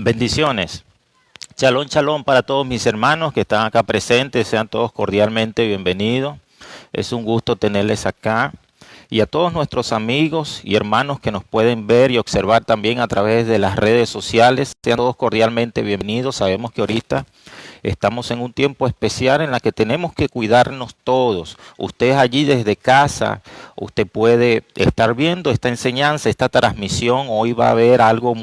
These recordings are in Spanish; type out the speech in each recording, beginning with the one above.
Bendiciones. Shalom, shalom para todos mis hermanos que están acá presentes. Sean todos cordialmente bienvenidos. Es un gusto tenerles acá. Y a todos nuestros amigos y hermanos que nos pueden ver y observar también a través de las redes sociales, sean todos cordialmente bienvenidos. Sabemos que ahorita estamos en un tiempo especial en la que tenemos que cuidarnos todos. Usted allí desde casa, usted puede estar viendo esta enseñanza, esta transmisión. Hoy va a haber algo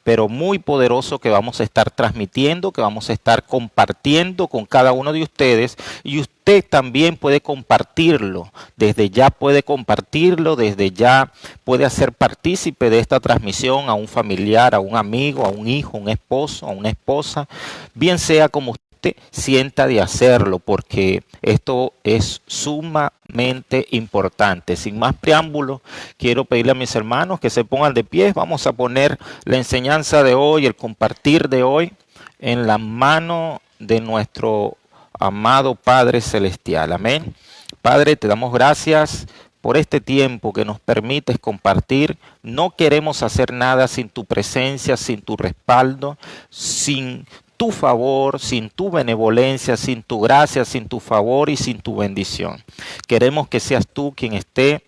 pero muy poderoso que vamos a estar transmitiendo, que vamos a estar compartiendo con cada uno de ustedes. Y usted también puede compartirlo. Desde ya puede compartirlo, desde ya puede hacer partícipe de esta transmisión a un familiar, a un amigo, a un hijo, a un esposo, a una esposa, bien sea como usted sienta de hacerlo, porque esto es sumamente importante. Sin más preámbulo, quiero pedirle a mis hermanos que se pongan de pie. Vamos a poner la enseñanza de hoy, el compartir de hoy, en la mano de nuestro amado Padre Celestial. Amén. Padre, te damos gracias por este tiempo que nos permites compartir. No queremos hacer nada sin tu presencia, sin tu respaldo, sin tu favor, sin tu benevolencia, sin tu gracia, sin tu favor y sin tu bendición. Queremos que seas tú quien esté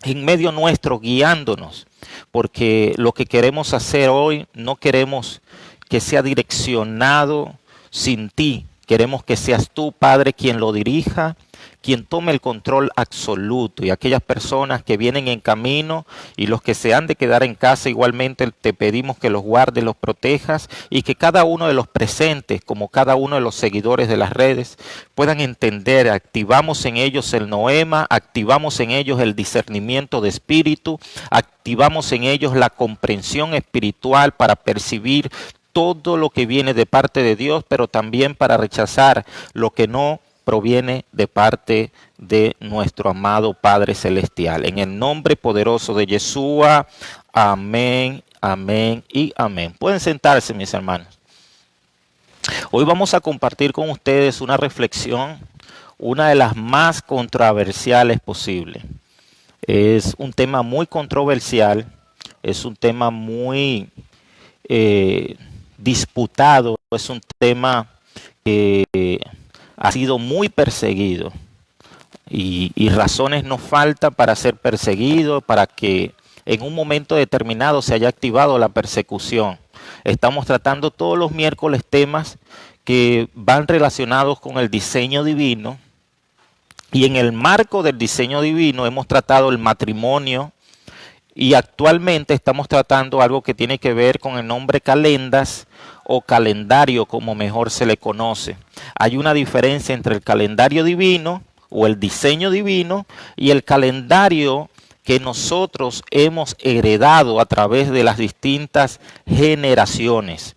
en medio nuestro guiándonos, porque lo que queremos hacer hoy no queremos que sea direccionado sin ti. Queremos que seas tú, Padre, quien lo dirija, quien tome el control absoluto, y aquellas personas que vienen en camino y los que se han de quedar en casa, igualmente te pedimos que los guardes, los protejas, y que cada uno de los presentes, como cada uno de los seguidores de las redes, puedan entender. Activamos en ellos el noema, activamos en ellos el discernimiento de espíritu, activamos en ellos la comprensión espiritual para percibir todo lo que viene de parte de Dios, pero también para rechazar lo que no proviene de parte de nuestro amado Padre Celestial. En el nombre poderoso de Yeshua, amén, amén y amén. Pueden sentarse, mis hermanos. Hoy vamos a compartir con ustedes una reflexión, una de las más controversiales posible. Es un tema muy controversial, es un tema muy disputado, es un tema que ha sido muy perseguido, y razones no faltan para ser perseguido, para que en un momento determinado se haya activado la persecución. Estamos tratando todos los miércoles temas que van relacionados con el diseño divino, y en el marco del diseño divino hemos tratado el matrimonio, y actualmente estamos tratando algo que tiene que ver con el nombre calendas o calendario, como mejor se le conoce. Hay una diferencia entre el calendario divino o el diseño divino y el calendario que nosotros hemos heredado a través de las distintas generaciones.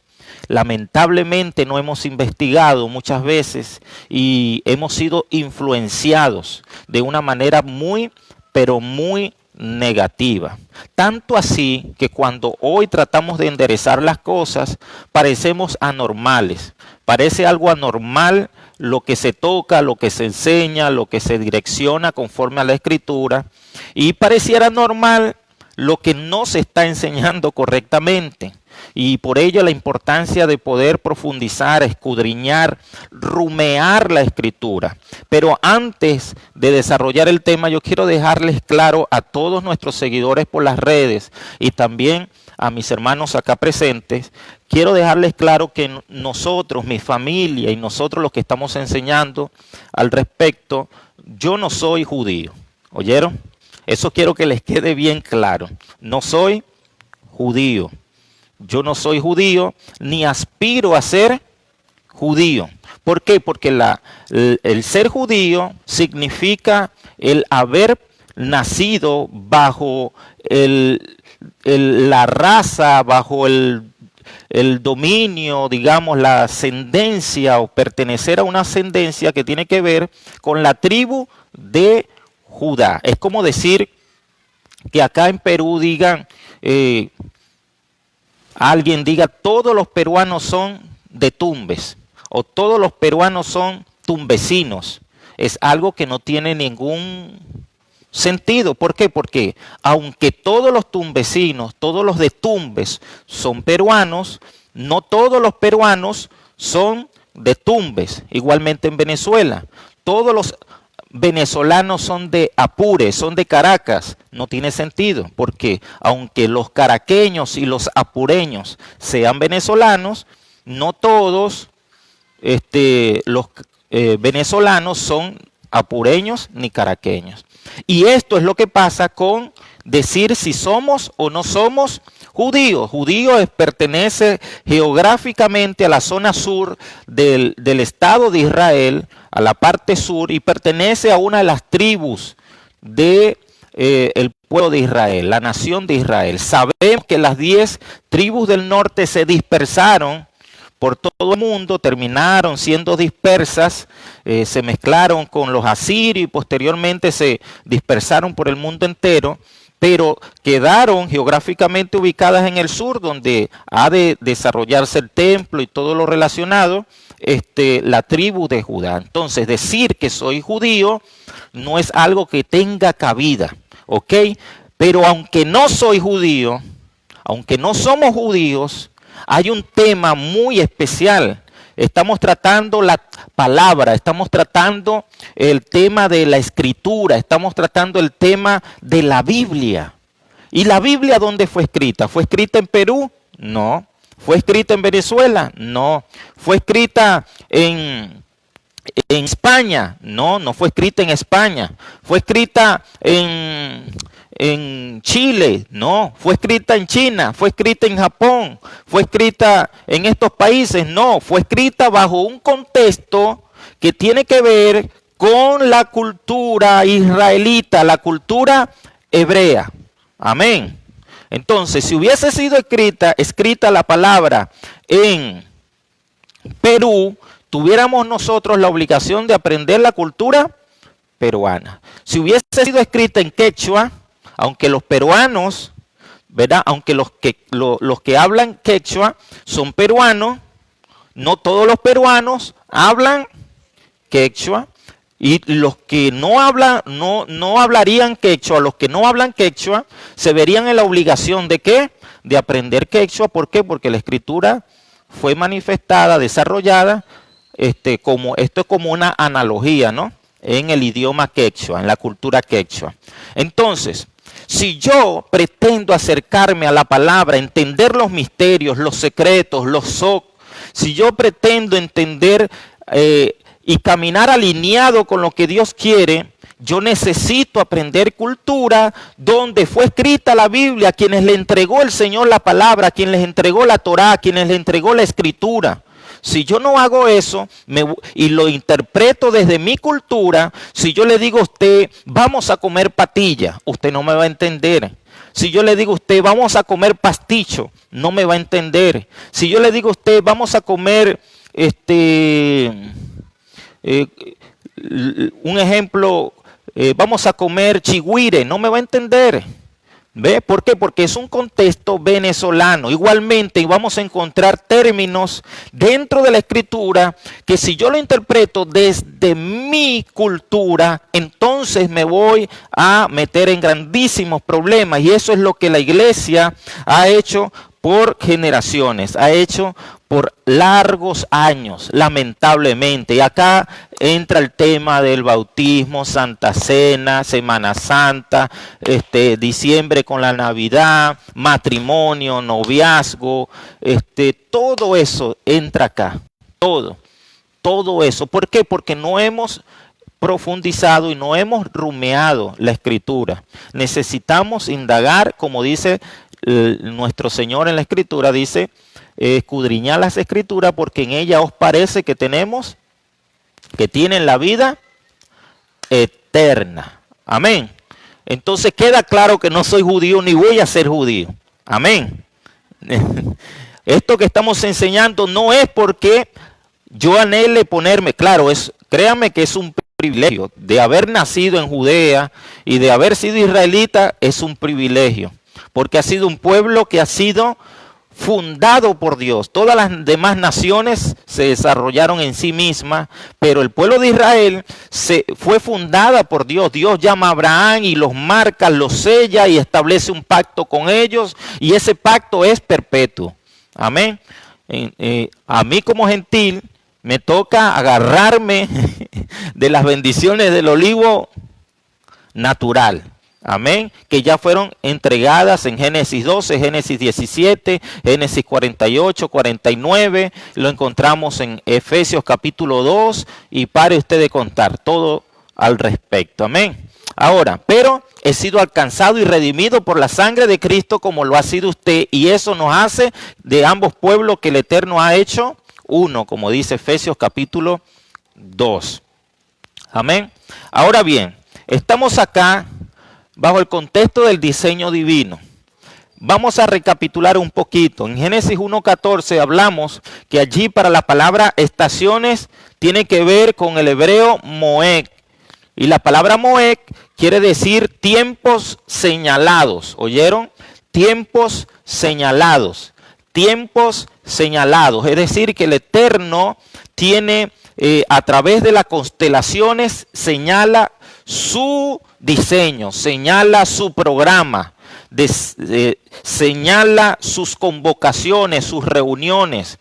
Lamentablemente no hemos investigado muchas veces y hemos sido influenciados de una manera pero muy negativa. Tanto así que cuando hoy tratamos de enderezar las cosas, parecemos anormales. Parece algo anormal lo que se toca, lo que se enseña, lo que se direcciona conforme a la Escritura, y pareciera normal lo que no se está enseñando correctamente. Y por ello la importancia de poder profundizar, escudriñar, rumear la Escritura. Pero antes de desarrollar el tema, yo quiero dejarles claro a todos nuestros seguidores por las redes y también a mis hermanos acá presentes, quiero dejarles claro que nosotros, mi familia y nosotros los que estamos enseñando al respecto, yo no soy judío. ¿Oyeron? Eso quiero que les quede bien claro. No soy judío. Yo no soy judío, ni aspiro a ser judío. ¿Por qué? Porque el ser judío significa el haber nacido bajo la raza, bajo el dominio, digamos, la ascendencia, o pertenecer a una ascendencia que tiene que ver con la tribu de Judá. Es como decir que acá en Perú digan... alguien diga todos los peruanos son de Tumbes o todos los peruanos son tumbesinos. Es algo que no tiene ningún sentido. ¿Por qué? Porque aunque todos los tumbesinos, todos los de Tumbes son peruanos, No todos los peruanos son de Tumbes, igualmente en Venezuela. Todos los venezolanos son de Apure, son de Caracas. No tiene sentido, porque aunque los caraqueños y los apureños sean venezolanos, no todos los venezolanos son apureños ni caraqueños. Y esto es lo que pasa con decir si somos o no somos judíos. Judío pertenece geográficamente a la zona sur del Estado de Israel, a la parte sur, y pertenece a una de las tribus de el pueblo de Israel, la nación de Israel. Sabemos que las 10 tribus del norte se dispersaron por todo el mundo, terminaron siendo dispersas, se mezclaron con los asirios y posteriormente se dispersaron por el mundo entero, pero quedaron geográficamente ubicadas en el sur, donde ha de desarrollarse el templo y todo lo relacionado, la tribu de Judá. Entonces, decir que soy judío no es algo que tenga cabida, ¿ok? Pero aunque no soy judío, aunque no somos judíos, hay un tema muy especial. Estamos tratando la palabra, estamos tratando el tema de la escritura, estamos tratando el tema de la Biblia. ¿Y la Biblia dónde fue escrita? ¿Fue escrita en Perú? No. ¿Fue escrita en Venezuela? No. ¿Fue escrita en España? No, no fue escrita en España. ¿Fue escrita en Chile? No. ¿Fue escrita en China? ¿Fue escrita en Japón? ¿Fue escrita en estos países? No. Fue escrita bajo un contexto que tiene que ver con la cultura israelita, la cultura hebrea. Amén. Entonces, si hubiese sido escrita la palabra en Perú, tuviéramos nosotros la obligación de aprender la cultura peruana. Si hubiese sido escrita en quechua, aunque los peruanos, ¿verdad? Aunque los que hablan quechua son peruanos, no todos los peruanos hablan quechua, y los que no hablarían quechua, los que no hablan quechua, se verían en la obligación de ¿qué? De aprender quechua. ¿Por qué? Porque la escritura fue manifestada, desarrollada, esto es como una analogía, ¿no? En el idioma quechua, en la cultura quechua. Entonces, si yo pretendo acercarme a la palabra, entender los misterios, los secretos, si yo pretendo entender y caminar alineado con lo que Dios quiere, yo necesito aprender cultura donde fue escrita la Biblia, a quienes le entregó el Señor la palabra, a quienes les entregó la Torá, a quienes le entregó la escritura. Si yo no hago eso y lo interpreto desde mi cultura, si yo le digo a usted, vamos a comer patilla, usted no me va a entender. Si yo le digo a usted, vamos a comer pasticho, no me va a entender. Si yo le digo a usted, vamos a comer, un ejemplo, vamos a comer chigüire, no me va a entender. ¿Ve? ¿Por qué? Porque es un contexto venezolano. Igualmente vamos a encontrar términos dentro de la escritura que si yo lo interpreto desde mi cultura, entonces me voy a meter en grandísimos problemas. Y eso es lo que la iglesia ha hecho por generaciones, ha hecho por largos años, lamentablemente. Y acá entra el tema del bautismo, Santa Cena, Semana Santa, diciembre con la Navidad, matrimonio, noviazgo, todo eso entra acá, todo eso. ¿Por qué? Porque no hemos profundizado y no hemos rumiado la escritura. Necesitamos indagar, como dice nuestro Señor en la escritura, dice, escudriñad las escrituras porque en ella os parece que tienen la vida eterna. Amén. Entonces queda claro que no soy judío ni voy a ser judío. Amén. Esto que estamos enseñando no es porque yo anhele ponerme, claro, créame que es un privilegio. De haber nacido en Judea y de haber sido israelita es un privilegio. Porque ha sido un pueblo que ha sido fundado por Dios. Todas las demás naciones se desarrollaron en sí mismas, pero el pueblo de Israel fue fundada por Dios. Dios llama a Abraham y los marca, los sella y establece un pacto con ellos, y ese pacto es perpetuo. Amén. A mí como gentil me toca agarrarme de las bendiciones del olivo natural. Amén. Que ya fueron entregadas en Génesis 12, Génesis 17, Génesis 48, 49. Lo encontramos en Efesios capítulo 2. Y pare usted de contar todo al respecto. Amén. Ahora, pero he sido alcanzado y redimido por la sangre de Cristo como lo ha sido usted. Y eso nos hace de ambos pueblos que el Eterno ha hecho uno, como dice Efesios capítulo 2. Amén. Ahora bien, estamos acá bajo el contexto del diseño divino. Vamos a recapitular un poquito. En Génesis 1:14 hablamos que allí para la palabra estaciones tiene que ver con el hebreo moed. Y la palabra moed quiere decir tiempos señalados. ¿Oyeron? Tiempos señalados. Tiempos señalados. Es decir, que el Eterno tiene, a través de las constelaciones, señala su diseño, señala su programa, señala sus convocaciones, sus reuniones.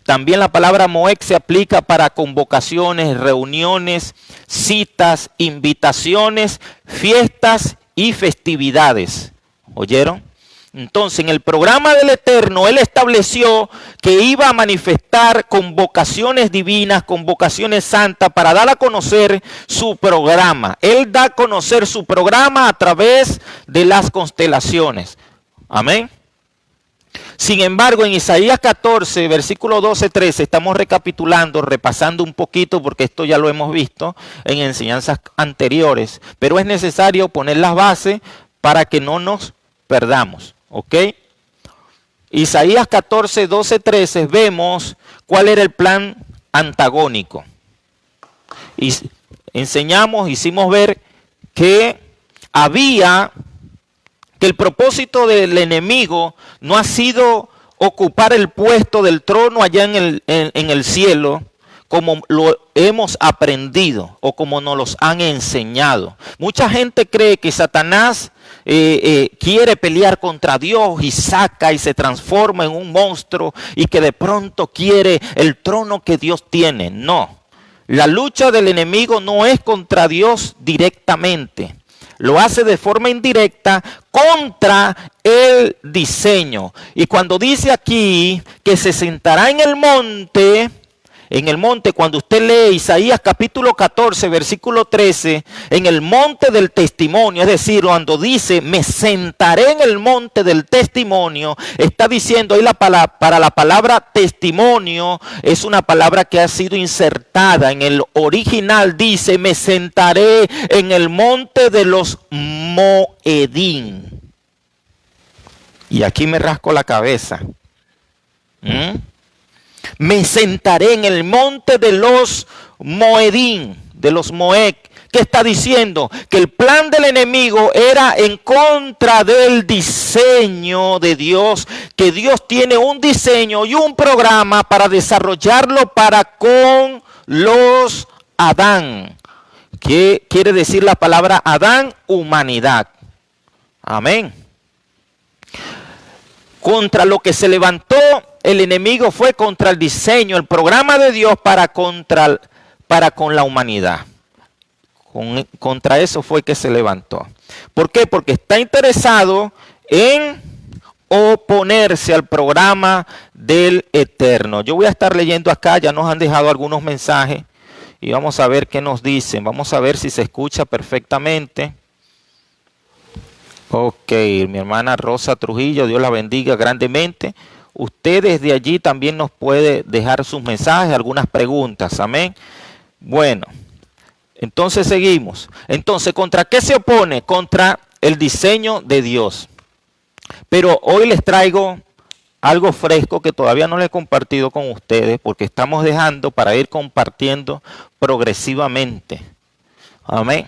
También la palabra moed se aplica para convocaciones, reuniones, citas, invitaciones, fiestas y festividades. ¿Oyeron? Entonces, en el programa del Eterno, Él estableció que iba a manifestar convocaciones divinas, convocaciones santas, para dar a conocer su programa. Él da a conocer su programa a través de las constelaciones. Amén. Sin embargo, en Isaías 14, versículo 12-13, estamos recapitulando, repasando un poquito, porque esto ya lo hemos visto en enseñanzas anteriores, pero es necesario poner las bases para que no nos perdamos. ¿Ok? Isaías 14, 12-13, vemos cuál era el plan antagónico. Y hicimos ver que el propósito del enemigo no ha sido ocupar el puesto del trono allá en el cielo, como lo hemos aprendido o como nos los han enseñado. Mucha gente cree que Satanás quiere pelear contra Dios y saca y se transforma en un monstruo y que de pronto quiere el trono que Dios tiene. No, la lucha del enemigo no es contra Dios directamente. Lo hace de forma indirecta contra el diseño. Y cuando dice aquí que se sentará en el monte, cuando usted lee Isaías capítulo 14, versículo 13, en el monte del testimonio, es decir, cuando dice, me sentaré en el monte del testimonio, está diciendo ahí para la palabra testimonio, es una palabra que ha sido insertada. En el original dice, me sentaré en el monte de los Moedín. Y aquí me rasco la cabeza. Me sentaré en el monte de los Moedín, de los Moed. ¿Qué está diciendo? Que el plan del enemigo era en contra del diseño de Dios, que Dios tiene un diseño y un programa para desarrollarlo para con los Adán. ¿Qué quiere decir la palabra Adán? Humanidad. Amén. Contra lo que se levantó el enemigo fue contra el diseño, el programa de Dios para con la humanidad. Contra eso fue que se levantó. ¿Por qué? Porque está interesado en oponerse al programa del Eterno. Yo voy a estar leyendo acá, ya nos han dejado algunos mensajes y vamos a ver qué nos dicen. Vamos a ver si se escucha perfectamente. Ok, mi hermana Rosa Trujillo, Dios la bendiga grandemente. Usted desde allí también nos puede dejar sus mensajes, algunas preguntas, amén. Bueno, entonces seguimos. Entonces, ¿contra qué se opone? Contra el diseño de Dios. Pero hoy les traigo algo fresco que todavía no le he compartido con ustedes, porque estamos dejando para ir compartiendo progresivamente. Amén.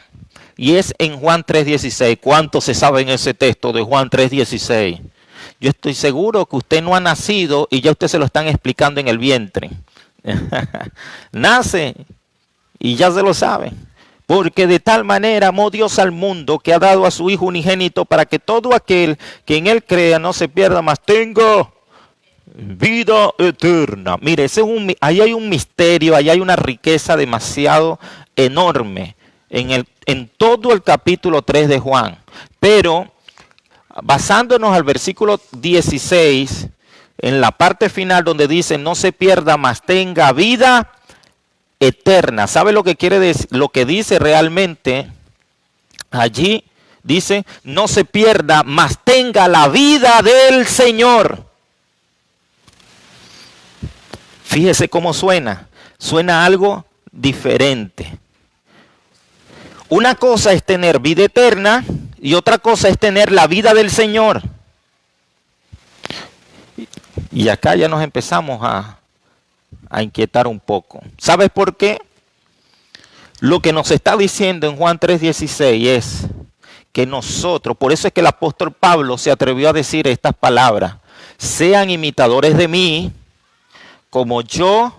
Y es en Juan 3:16. ¿Cuánto se sabe en ese texto de Juan 3:16? Yo estoy seguro que usted no ha nacido y ya usted se lo están explicando en el vientre. Nace y ya se lo sabe. Porque de tal manera amó Dios al mundo que ha dado a su Hijo unigénito para que todo aquel que en él crea no se pierda, mas tenga Vida eterna. Mire, ahí hay un misterio, ahí hay una riqueza demasiado enorme en todo el capítulo 3 de Juan. Pero basándonos al versículo 16, en la parte final donde dice, no se pierda, mas tenga vida eterna. ¿Sabe lo que quiere decir? Lo que dice realmente allí, dice, no se pierda, mas tenga la vida del Señor. Fíjese cómo suena. Suena algo diferente. Una cosa es tener vida eterna y otra cosa es tener la vida del Señor. Y acá ya nos empezamos a inquietar un poco. ¿Sabes por qué? Lo que nos está diciendo en Juan 3:16 es que nosotros, por eso es que el apóstol Pablo se atrevió a decir estas palabras, sean imitadores de mí, como yo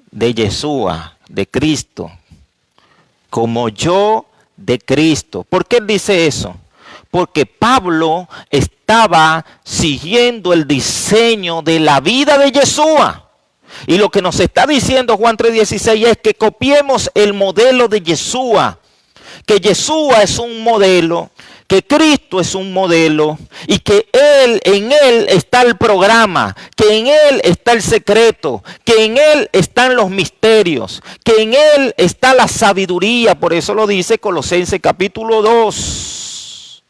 de Yeshua, de Cristo, como yo de Cristo. ¿Por qué él dice eso? Porque Pablo estaba siguiendo el diseño de la vida de Yeshua. Y lo que nos está diciendo Juan 3:16 es que copiemos el modelo de Yeshua. Que Yeshua es un modelo, que Cristo es un modelo y que en Él está el programa, que en Él está el secreto, que en Él están los misterios, que en Él está la sabiduría. Por eso lo dice Colosenses capítulo 2,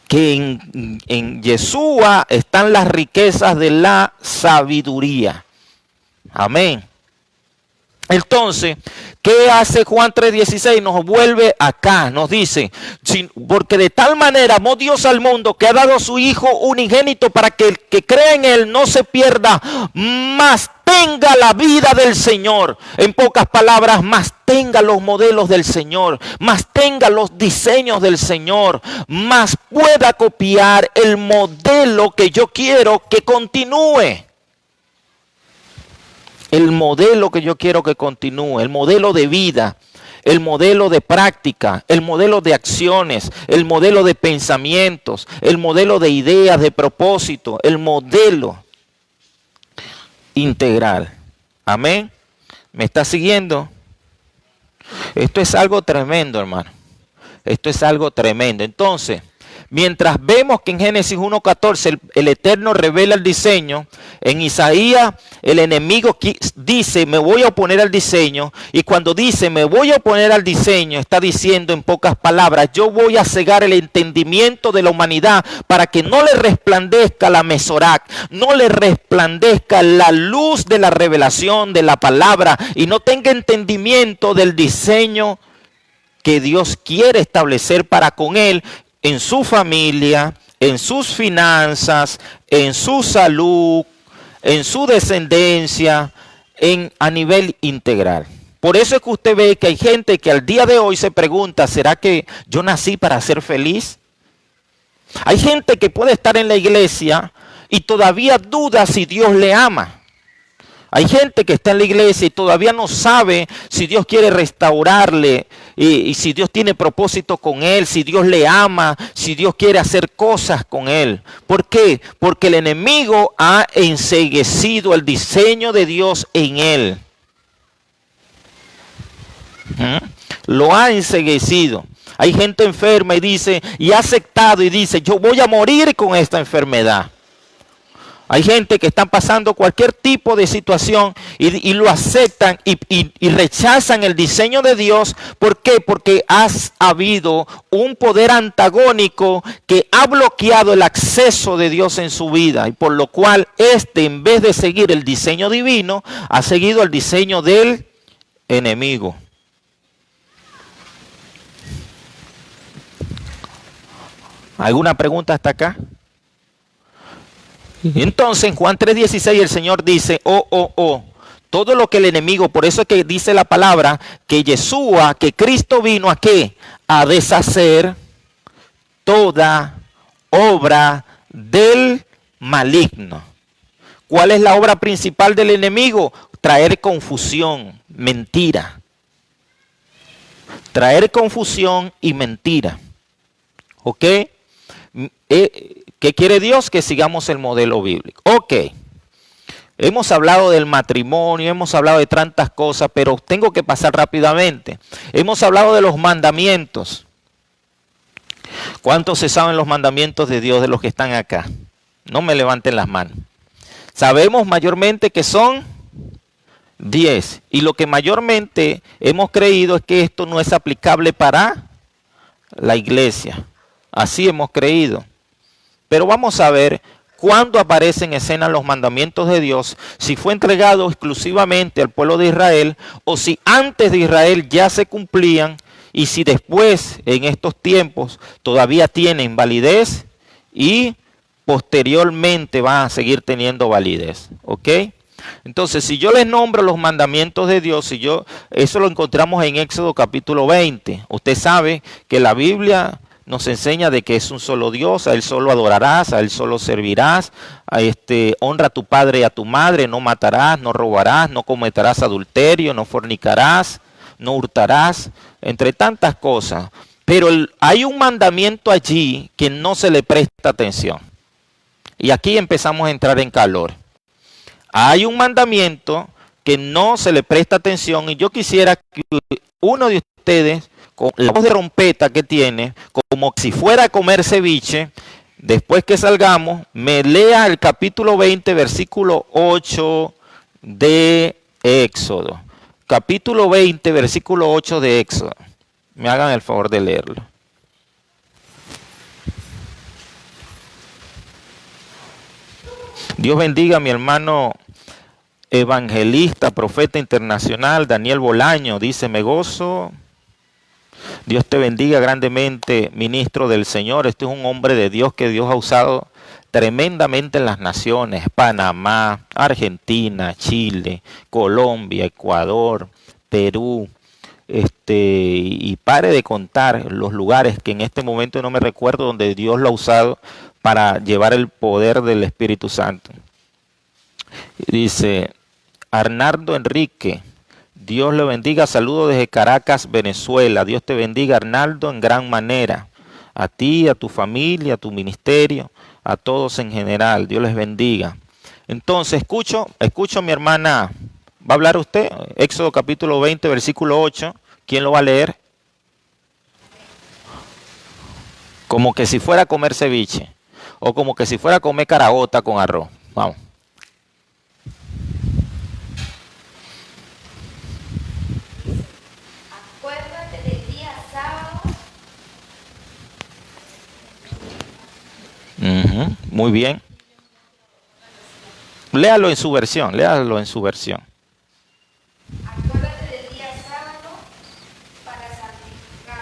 que en Yeshua están las riquezas de la sabiduría. Amén. Entonces, ¿qué hace Juan 3:16? Nos vuelve acá, nos dice, porque de tal manera amó Dios al mundo que ha dado a su Hijo unigénito para que el que cree en Él no se pierda, mas tenga la vida del Señor. En pocas palabras, más tenga los modelos del Señor, más tenga los diseños del Señor, más pueda copiar el modelo que yo quiero que continúe. El modelo que yo quiero que continúe, el modelo de vida, el modelo de práctica, el modelo de acciones, el modelo de pensamientos, el modelo de ideas, de propósito, el modelo integral. Amén. ¿Me está siguiendo? Esto es algo tremendo, hermano. Esto es algo tremendo. Entonces, mientras vemos que en Génesis 1:14 el Eterno revela el diseño, en Isaías el enemigo dice, me voy a oponer al diseño, y cuando dice, me voy a oponer al diseño, está diciendo en pocas palabras, yo voy a cegar el entendimiento de la humanidad para que no le resplandezca la Mesorac, no le resplandezca la luz de la revelación de la palabra, y no tenga entendimiento del diseño que Dios quiere establecer para con él, en su familia, en sus finanzas, en su salud, en su descendencia, a nivel integral. Por eso es que usted ve que hay gente que al día de hoy se pregunta, ¿será que yo nací para ser feliz? Hay gente que puede estar en la iglesia y todavía duda si Dios le ama. Hay gente que está en la iglesia y todavía no sabe si Dios quiere restaurarle y si Dios tiene propósito con él, si Dios le ama, si Dios quiere hacer cosas con él. ¿Por qué? Porque el enemigo ha enceguecido el diseño de Dios en él. Lo ha enceguecido. Hay gente enferma y ha aceptado y dice, yo voy a morir con esta enfermedad. Hay gente que están pasando cualquier tipo de situación y lo aceptan y rechazan el diseño de Dios. ¿Por qué? Porque ha habido un poder antagónico que ha bloqueado el acceso de Dios en su vida. Y por lo cual en vez de seguir el diseño divino, ha seguido el diseño del enemigo. ¿Alguna pregunta hasta acá? Entonces en Juan 3:16 el Señor dice, todo lo que el enemigo, por eso es que dice la palabra, que Yeshua, que Cristo vino a ¿qué? A deshacer toda obra del maligno. ¿Cuál es la obra principal del enemigo? Traer confusión, mentira. Traer confusión y mentira. ¿Ok? ¿Qué quiere Dios? Que sigamos el modelo bíblico. Ok. Hemos hablado del matrimonio, hemos hablado de tantas cosas, pero tengo que pasar rápidamente. Hemos hablado de los mandamientos. ¿Cuántos se saben los mandamientos de Dios de los que están acá? No me levanten las manos. Sabemos mayormente que son 10. Y lo que mayormente hemos creído es que esto no es aplicable para la iglesia. Así hemos creído. Pero vamos a ver cuándo aparecen en escena los mandamientos de Dios, si fue entregado exclusivamente al pueblo de Israel o si antes de Israel ya se cumplían y si después en estos tiempos todavía tienen validez y posteriormente van a seguir teniendo validez. ¿Ok? Entonces, si yo les nombro los mandamientos de Dios, eso lo encontramos en Éxodo capítulo 20. Usted sabe que la Biblia nos enseña de que es un solo Dios, a Él solo adorarás, a Él solo servirás, honra a tu padre y a tu madre, no matarás, no robarás, no cometerás adulterio, no fornicarás, no hurtarás, entre tantas cosas. Pero hay un mandamiento allí que no se le presta atención. Y aquí empezamos a entrar en calor. Hay un mandamiento que no se le presta atención y yo quisiera que uno de ustedes, con la voz de trompeta que tiene, como si fuera a comer ceviche, después que salgamos, me lea el capítulo 20, versículo 8 de Éxodo. Capítulo 20, versículo 8 de Éxodo. Me hagan el favor de leerlo. Dios bendiga a mi hermano evangelista, profeta internacional, Daniel Bolaño. Dice, me gozo. Dios te bendiga grandemente, ministro del Señor. Este es un hombre de Dios que Dios ha usado tremendamente en las naciones. Panamá, Argentina, Chile, Colombia, Ecuador, Perú. Y pare de contar los lugares que en este momento no me recuerdo donde Dios lo ha usado para llevar el poder del Espíritu Santo. Dice Arnaldo Enrique, Dios le bendiga, saludos desde Caracas, Venezuela. Dios te bendiga, Arnaldo, en gran manera. A ti, a tu familia, a tu ministerio, a todos en general. Dios les bendiga. Entonces, escucho a mi hermana. ¿Va a hablar usted? Éxodo capítulo 20, versículo 8. ¿Quién lo va a leer? Como que si fuera a comer ceviche. O como que si fuera a comer caraota con arroz. Vamos. Acuérdate del día sábado. Muy bien. Léalo en su versión, léalo en su versión. Acuérdate del día sábado para santificarlo.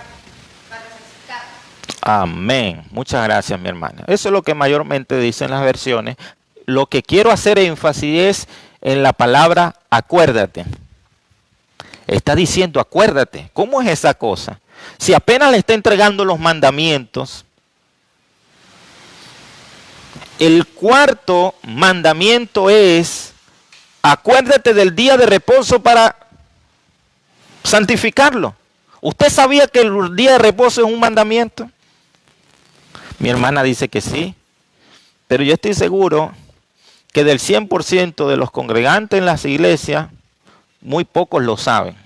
Amén. Muchas gracias, mi hermana. Eso es lo que mayormente dicen las versiones. Lo que quiero hacer énfasis es en la palabra acuérdate. Está diciendo acuérdate. ¿Cómo es esa cosa? Si apenas le está entregando los mandamientos, el cuarto mandamiento es acuérdate del día de reposo para santificarlo. ¿Usted sabía que el día de reposo es un mandamiento? Mi hermana dice que sí, pero yo estoy seguro que del 100% de los congregantes en las iglesias, muy pocos lo saben.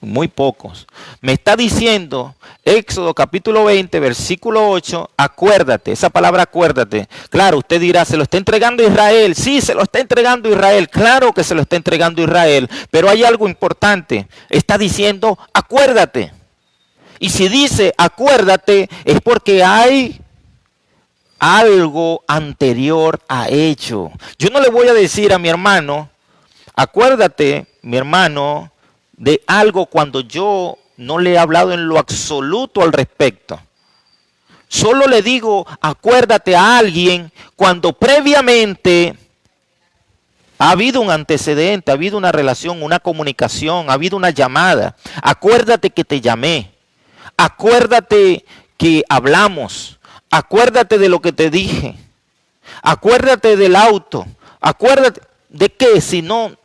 Muy pocos. Me está diciendo Éxodo capítulo 20, versículo 8, acuérdate, esa palabra acuérdate. Claro, usted dirá, ¿se lo está entregando a Israel? Sí, se lo está entregando a Israel. Claro que se lo está entregando a Israel, pero hay algo importante. Está diciendo acuérdate. Y si dice acuérdate es porque hay algo anterior a hecho. Yo no le voy a decir a mi hermano, acuérdate, mi hermano, de algo cuando yo no le he hablado en lo absoluto al respecto. Solo le digo, acuérdate a alguien cuando previamente ha habido un antecedente, ha habido una relación, una comunicación, ha habido una llamada. Acuérdate que te llamé. Acuérdate que hablamos. Acuérdate de lo que te dije. Acuérdate del auto. Acuérdate de que si no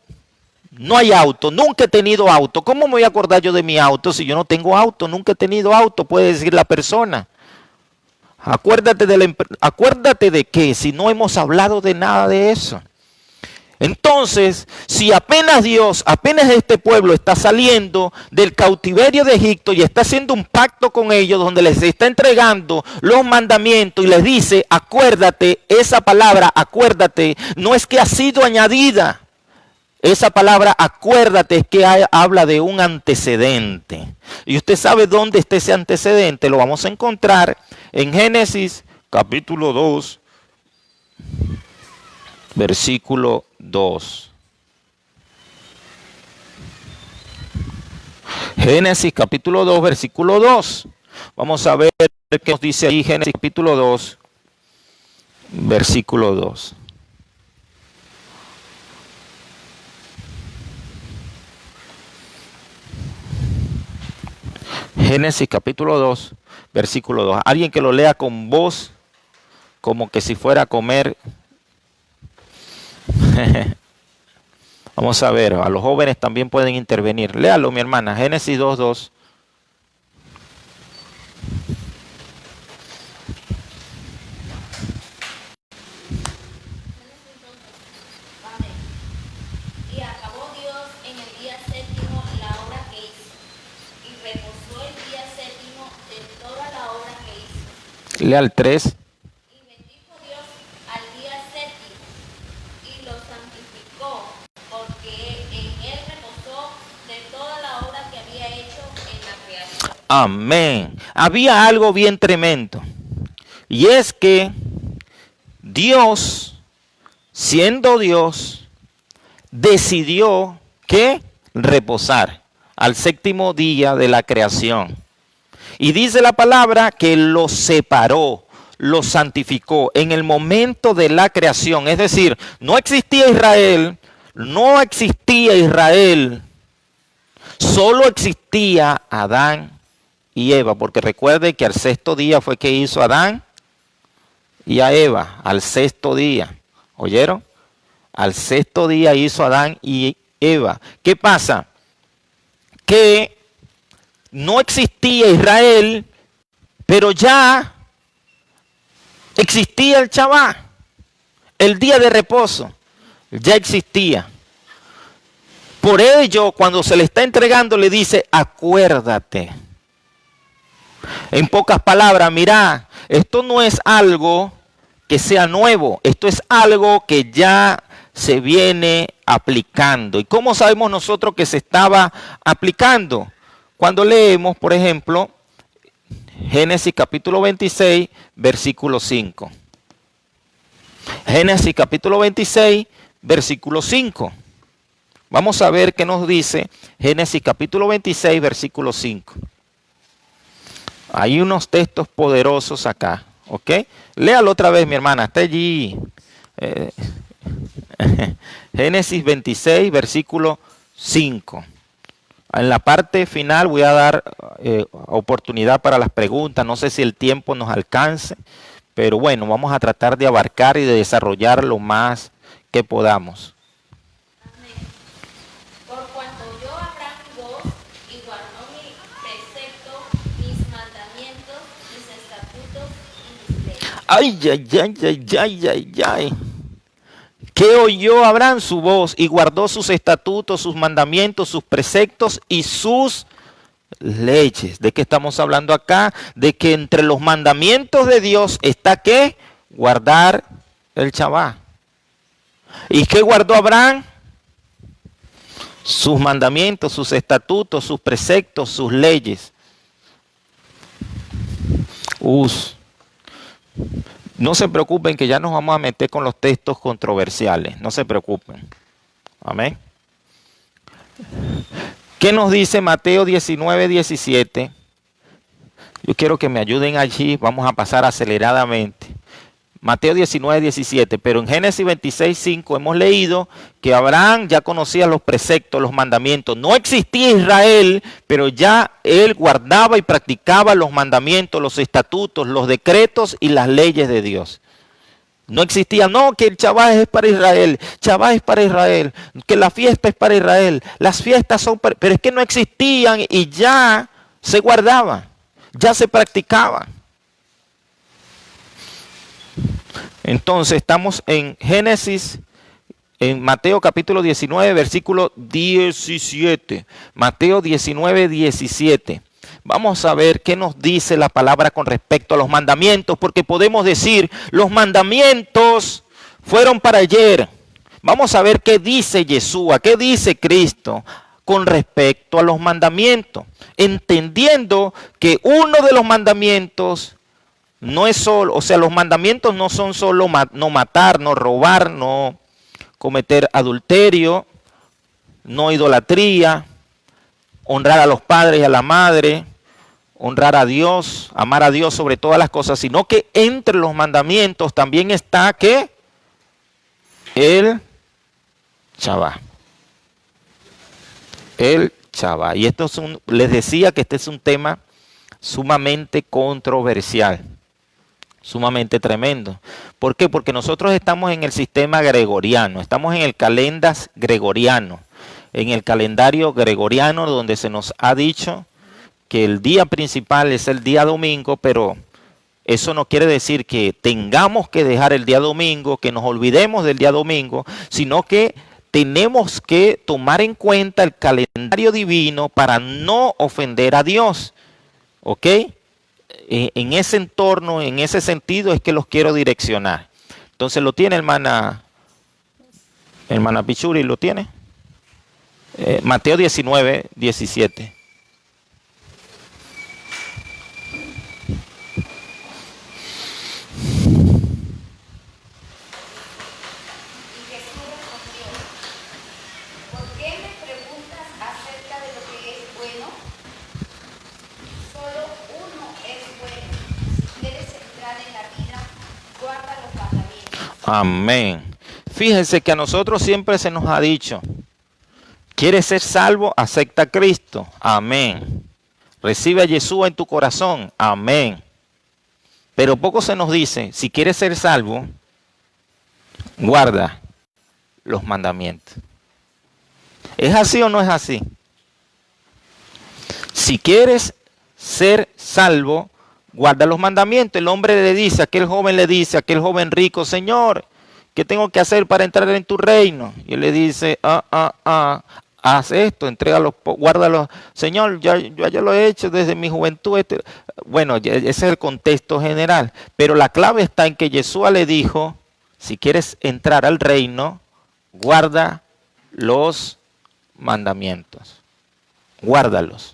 hay auto. Nunca he tenido auto. ¿Cómo me voy a acordar yo de mi auto si yo no tengo auto? Nunca he tenido auto, puede decir la persona. Acuérdate de qué, si no hemos hablado de nada de eso. Entonces, si apenas este pueblo está saliendo del cautiverio de Egipto y está haciendo un pacto con ellos donde les está entregando los mandamientos y les dice, acuérdate, esa palabra, acuérdate, no es que ha sido añadida. Esa palabra, acuérdate, es que habla de un antecedente. Y usted sabe dónde está ese antecedente. Lo vamos a encontrar en Génesis capítulo 2, versículo 2. Génesis capítulo 2, versículo 2. Vamos a ver qué nos dice ahí Génesis capítulo 2, versículo 2. Génesis capítulo 2, versículo 2. Alguien que lo lea con voz, como que si fuera a comer. Vamos a ver, a los jóvenes también pueden intervenir. Léalo, mi hermana, Génesis 2, 2. Y acabó Dios en el día séptimo la obra que hizo, y reposó el día séptimo de toda la obra que hizo. Lea el 3. Y bendijo Dios al día séptimo, y lo santificó, porque en él reposó de toda la obra que había hecho en la creación. Amén. Había algo bien tremendo. Y es que Dios, siendo Dios, decidió que reposar al séptimo día de la creación. Y dice la palabra que lo separó, lo santificó en el momento de la creación. Es decir, no existía Israel, solo existía Adán y Eva, porque recuerde que al sexto día fue que hizo Adán y a Eva, al sexto día. ¿Oyeron? Al sexto día hizo Adán y Eva. ¿Qué pasa? Que no existía Israel, pero ya existía el Shabbat, el día de reposo, ya existía. Por ello, cuando se le está entregando, le dice, acuérdate. En pocas palabras, mira, esto no es algo que sea nuevo, esto es algo que ya se viene aplicando. ¿Y cómo sabemos nosotros que se estaba aplicando? Cuando leemos, por ejemplo, Génesis capítulo 26, versículo 5. Génesis capítulo 26, versículo 5. Vamos a ver qué nos dice Génesis capítulo 26, versículo 5. Hay unos textos poderosos acá, ¿ok? Léalo otra vez, mi hermana, está allí. Génesis 26, versículo 5. En la parte final voy a dar oportunidad para las preguntas. No sé si el tiempo nos alcance, pero bueno, vamos a tratar de abarcar y de desarrollar lo más que podamos. Amén. Por cuanto oyó Abraham mi voz y guardó mi precepto, mis mandamientos, mis estatutos y mis leyes. Ay, ay, ay, ay, ay, ay, ay. ¿Qué oyó Abraham? Su voz, y guardó sus estatutos, sus mandamientos, sus preceptos y sus leyes. ¿De qué estamos hablando acá? De que entre los mandamientos de Dios está ¿qué? Guardar el Shabbat. ¿Y qué guardó Abraham? Sus mandamientos, sus estatutos, sus preceptos, sus leyes. No se preocupen que ya nos vamos a meter con los textos controversiales. No se preocupen. Amén. ¿Qué nos dice Mateo 19, 17? Yo quiero que me ayuden allí. Vamos a pasar aceleradamente. Mateo 19, 17. Pero en Génesis 26, 5 hemos leído que Abraham ya conocía los preceptos, los mandamientos. No existía Israel, pero ya él guardaba y practicaba los mandamientos, los estatutos, los decretos y las leyes de Dios. No existía, no, que el Shabbat es para Israel, Shabbat es para Israel, que la fiesta es para Israel, las fiestas son para... Pero es que no existían y ya se guardaban, ya se practicaban. Entonces estamos en Génesis, en Mateo capítulo 19, versículo 17. Mateo 19, 17. Vamos a ver qué nos dice la palabra con respecto a los mandamientos, porque podemos decir, los mandamientos fueron para ayer. Vamos a ver qué dice Yeshua, qué dice Cristo con respecto a los mandamientos, entendiendo que uno de los mandamientos no es solo, o sea, los mandamientos no son solo no matar, no robar, no cometer adulterio, no idolatría, honrar a los padres y a la madre, honrar a Dios, amar a Dios sobre todas las cosas, sino que entre los mandamientos también está ¿qué? El Shabbat. El Shabbat. Y esto es les decía que este es un tema sumamente controversial, sumamente tremendo. ¿Por qué? Porque nosotros estamos en el sistema gregoriano, estamos en el calendas gregoriano, en el calendario gregoriano donde se nos ha dicho que el día principal es el día domingo, pero eso no quiere decir que tengamos que dejar el día domingo, que nos olvidemos del día domingo, sino que tenemos que tomar en cuenta el calendario divino para no ofender a Dios. ¿Ok? En ese entorno, en ese sentido es que los quiero direccionar. Entonces, ¿lo tiene hermana Pichuri? ¿Lo tiene? Mateo 19, 17. Amén. Fíjense que a nosotros siempre se nos ha dicho, ¿quieres ser salvo? Acepta a Cristo. Amén. Recibe a Yeshua en tu corazón. Amén. Pero poco se nos dice, si quieres ser salvo, guarda los mandamientos. ¿Es así o no es así? Si quieres ser salvo, guarda los mandamientos. El hombre le dice, aquel joven joven rico, Señor, ¿qué tengo que hacer para entrar en tu reino? Y él le dice, haz esto, entrégalo, guárdalo. Señor, yo ya lo he hecho desde mi juventud. Bueno, ese es el contexto general. Pero la clave está en que Yeshua le dijo, si quieres entrar al reino, guarda los mandamientos. Guárdalos.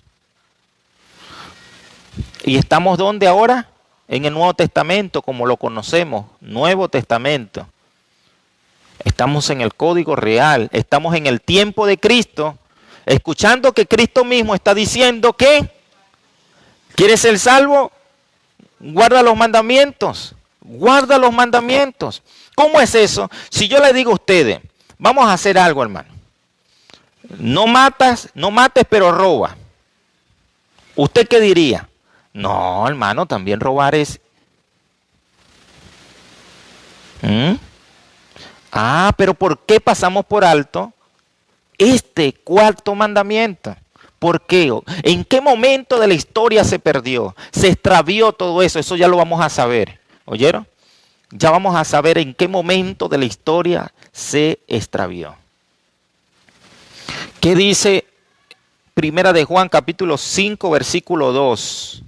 ¿Y estamos dónde ahora? En el Nuevo Testamento, como lo conocemos, Nuevo Testamento. Estamos en el código real, estamos en el tiempo de Cristo, escuchando que Cristo mismo está diciendo que ¿quieres ser salvo? Guarda los mandamientos, guarda los mandamientos. ¿Cómo es eso? Si yo le digo a ustedes, vamos a hacer algo, hermano. No mates, pero roba. ¿Usted qué diría? No, hermano, también robar es... pero ¿por qué pasamos por alto este cuarto mandamiento? ¿Por qué? ¿En qué momento de la historia se perdió? Se extravió todo eso. Eso ya lo vamos a saber. ¿Oyeron? Ya vamos a saber en qué momento de la historia se extravió. ¿Qué dice Primera de Juan capítulo 5 versículo 2?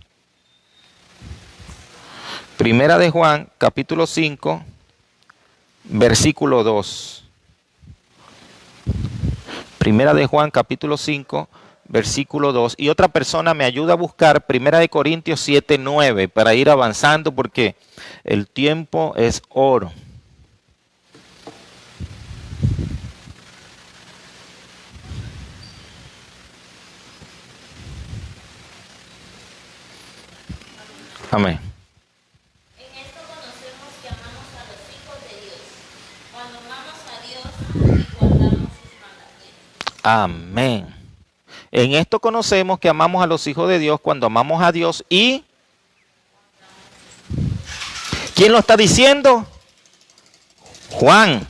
Primera de Juan capítulo 5 versículo 2. Primera de Juan capítulo 5 versículo 2. Y otra persona me ayuda a buscar Primera de Corintios 7, 9 para ir avanzando porque el tiempo es oro. Amén. En esto conocemos que amamos a los hijos de Dios, cuando amamos a Dios y guardamos sus mandamientos. Amén. En esto conocemos que amamos a los hijos de Dios cuando amamos a Dios y... ¿Quién lo está diciendo? Juan.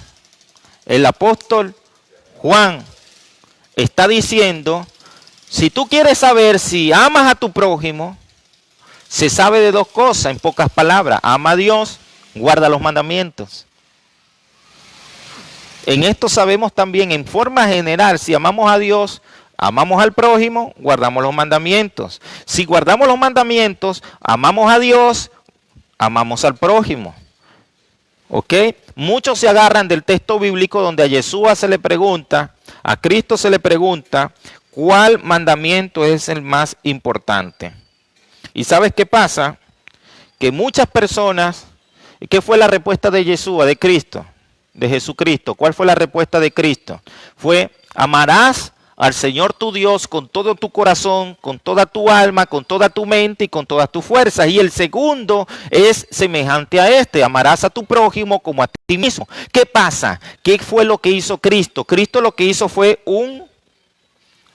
El apóstol Juan está diciendo, si tú quieres saber si amas a tu prójimo, se sabe de dos cosas, en pocas palabras. Ama a Dios guarda los mandamientos. En esto sabemos también, en forma general, si amamos a Dios, amamos al prójimo, guardamos los mandamientos. Si guardamos los mandamientos, amamos a Dios, amamos al prójimo. ¿Ok? Muchos se agarran del texto bíblico donde a Yeshua se le pregunta, a Cristo se le pregunta, ¿cuál mandamiento es el más importante? ¿Y sabes qué pasa? Que muchas personas, ¿qué fue la respuesta de Yeshua, de Cristo? De Jesucristo. ¿Cuál fue la respuesta de Cristo? Fue: amarás al Señor tu Dios con todo tu corazón, con toda tu alma, con toda tu mente y con todas tus fuerzas. Y el segundo es semejante a este: amarás a tu prójimo como a ti mismo. ¿Qué pasa? ¿Qué fue lo que hizo Cristo? Cristo lo que hizo fue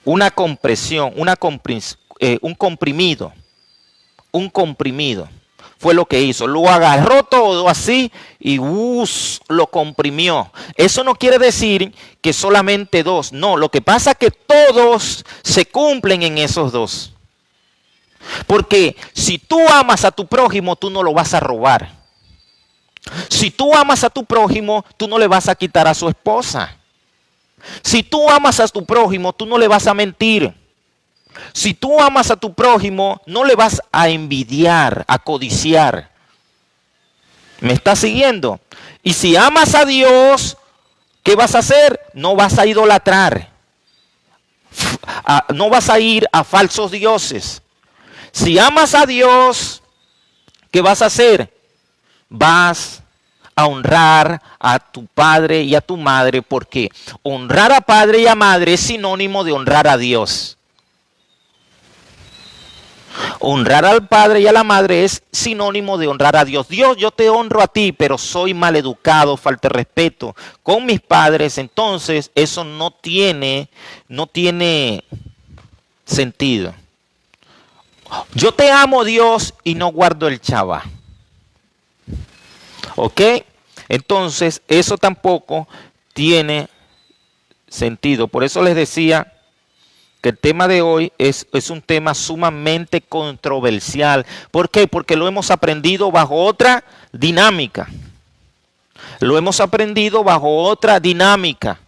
una compresión, un comprimido. Un comprimido. Fue lo que hizo. Lo agarró todo así y lo comprimió. Eso no quiere decir que solamente dos. No, lo que pasa es que todos se cumplen en esos dos. Porque si tú amas a tu prójimo, tú no lo vas a robar. Si tú amas a tu prójimo, tú no le vas a quitar a su esposa. Si tú amas a tu prójimo, tú no le vas a mentir. Si tú amas a tu prójimo, no le vas a envidiar, a codiciar. ¿Me estás siguiendo? Y si amas a Dios, ¿qué vas a hacer? No vas a idolatrar. No vas a ir a falsos dioses. Si amas a Dios, ¿qué vas a hacer? Vas a honrar a tu padre y a tu madre, porque honrar a padre y a madre es sinónimo de honrar a Dios. Honrar al padre y a la madre es sinónimo de honrar a Dios. Dios, yo te honro a ti, pero soy maleducado, falta de respeto con mis padres. Entonces eso no tiene sentido. Yo te amo, Dios, y no guardo el Shabbat. ¿Ok? Entonces eso tampoco tiene sentido. Por eso les decía que el tema de hoy es un tema sumamente controversial. ¿Por qué? Porque lo hemos aprendido bajo otra dinámica. Lo hemos aprendido bajo otra dinámica.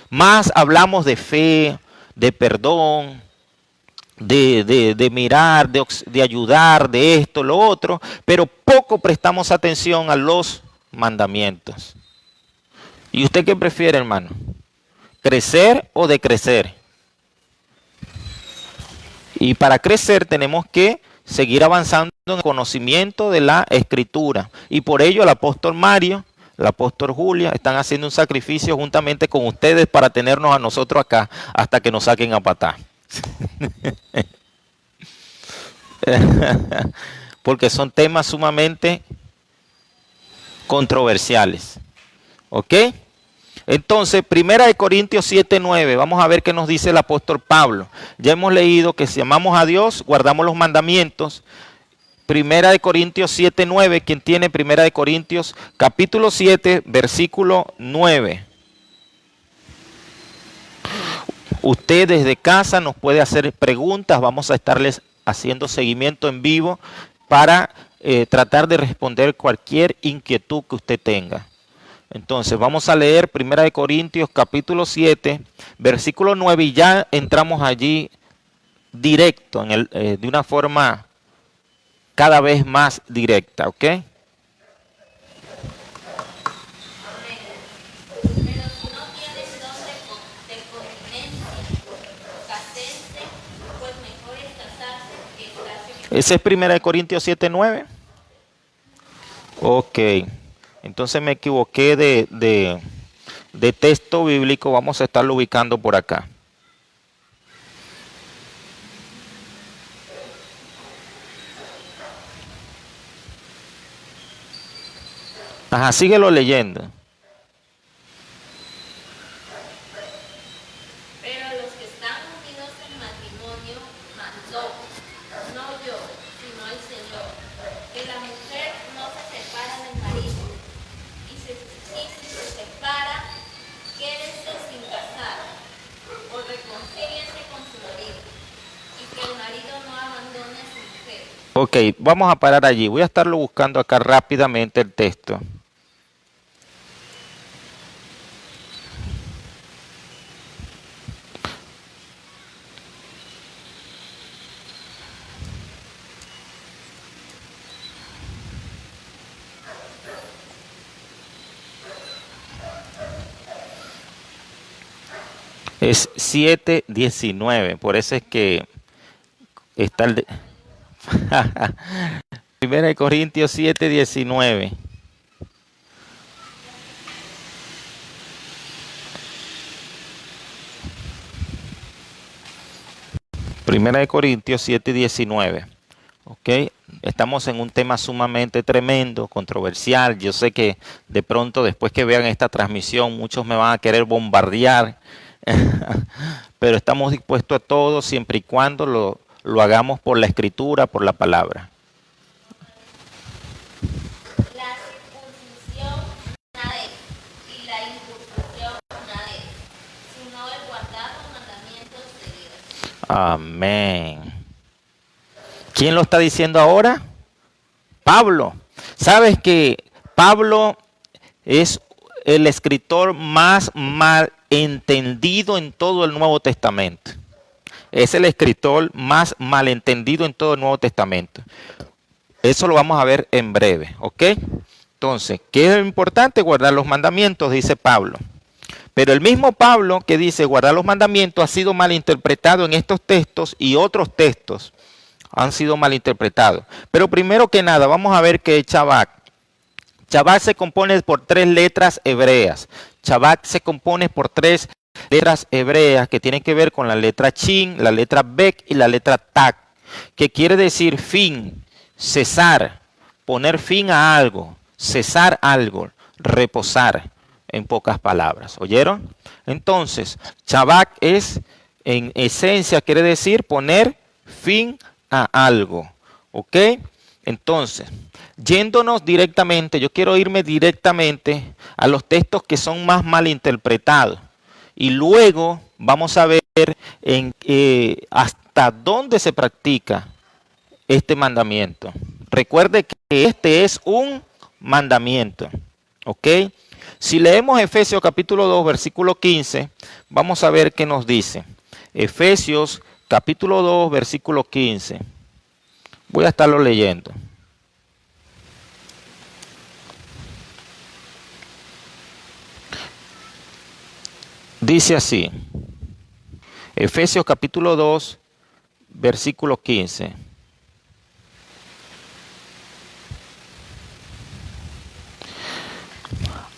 Más hablamos de fe, de perdón, de mirar, de ayudar, de esto, lo otro, pero poco prestamos atención a los mandamientos. ¿Y usted qué prefiere, hermano? ¿Crecer o decrecer? Y para crecer tenemos que seguir avanzando en el conocimiento de la Escritura. Y por ello el apóstol Mario, el apóstol Julia, están haciendo un sacrificio juntamente con ustedes para tenernos a nosotros acá hasta que nos saquen a patá. Porque son temas sumamente controversiales. ¿Ok? Entonces, 1 Corintios 7:9, vamos a ver qué nos dice el apóstol Pablo. Ya hemos leído que si amamos a Dios, guardamos los mandamientos. 1 Corintios 7:9, quien tiene 1 Corintios capítulo 7, versículo 9. Usted desde casa nos puede hacer preguntas, vamos a estarles haciendo seguimiento en vivo para tratar de responder cualquier inquietud que usted tenga. Entonces vamos a leer 1 Corintios capítulo 7, versículo 9 y ya entramos allí directo, de una forma cada vez más directa, ¿ok? Pero si no tienes don de continencia, cásense, pues mejor es casarse que estarse. Ese es 1 Corintios 7, 9. Ok. Entonces me equivoqué de texto bíblico, vamos a estarlo ubicando por acá. Ajá, síguelo leyendo. Pero los que están unidos en matrimonio mandó, no yo, sino el Señor, que la mujer no se separa del marido, y si se separa, quédese sin casar, o reconcíliese con su marido, y que el marido no abandone a su mujer. Ok, vamos a parar allí. Voy a estarlo buscando acá rápidamente el texto. Es 7:19, por eso es que está el... Primera de Corintios 7:19. Primera de Corintios 7:19. Ok, estamos en un tema sumamente tremendo, controversial. Yo sé que de pronto después que vean esta transmisión muchos me van a querer bombardear, pero estamos dispuestos a todo siempre y cuando lo hagamos por la escritura, por la palabra. La circuncisión nada es, y la incircuncisión nada es, sino el guardar los mandamientos de Dios. Amén. ¿Quién lo está diciendo ahora? Pablo. ¿Sabes que Pablo es el escritor más mal entendido en todo el Nuevo Testamento? Es el escritor más malentendido en todo el Nuevo Testamento. Eso lo vamos a ver en breve, ¿ok? Entonces, ¿qué es importante? Guardar los mandamientos, dice Pablo. Pero el mismo Pablo que dice guardar los mandamientos ha sido malinterpretado en estos textos y otros textos han sido malinterpretados. Pero primero que nada, vamos a ver qué es Shabbat. Shabbat se compone por 3 letras hebreas. Shabbat se compone por 3 letras hebreas que tienen que ver con la letra Shin, la letra Bet y la letra Tak, que quiere decir fin, cesar, poner fin a algo, cesar algo, reposar, en pocas palabras. ¿Oyeron? Entonces, Shabbat es, en esencia, quiere decir poner fin a algo. ¿Ok? Entonces, yéndonos directamente, yo quiero irme directamente a los textos que son más mal interpretados. Y luego vamos a ver hasta dónde se practica este mandamiento. Recuerde que este es un mandamiento. ¿Ok? Si leemos Efesios capítulo 2, versículo 15, vamos a ver qué nos dice. Efesios capítulo 2, versículo 15. Voy a estarlo leyendo. Dice así. Efesios capítulo 2, versículo 15.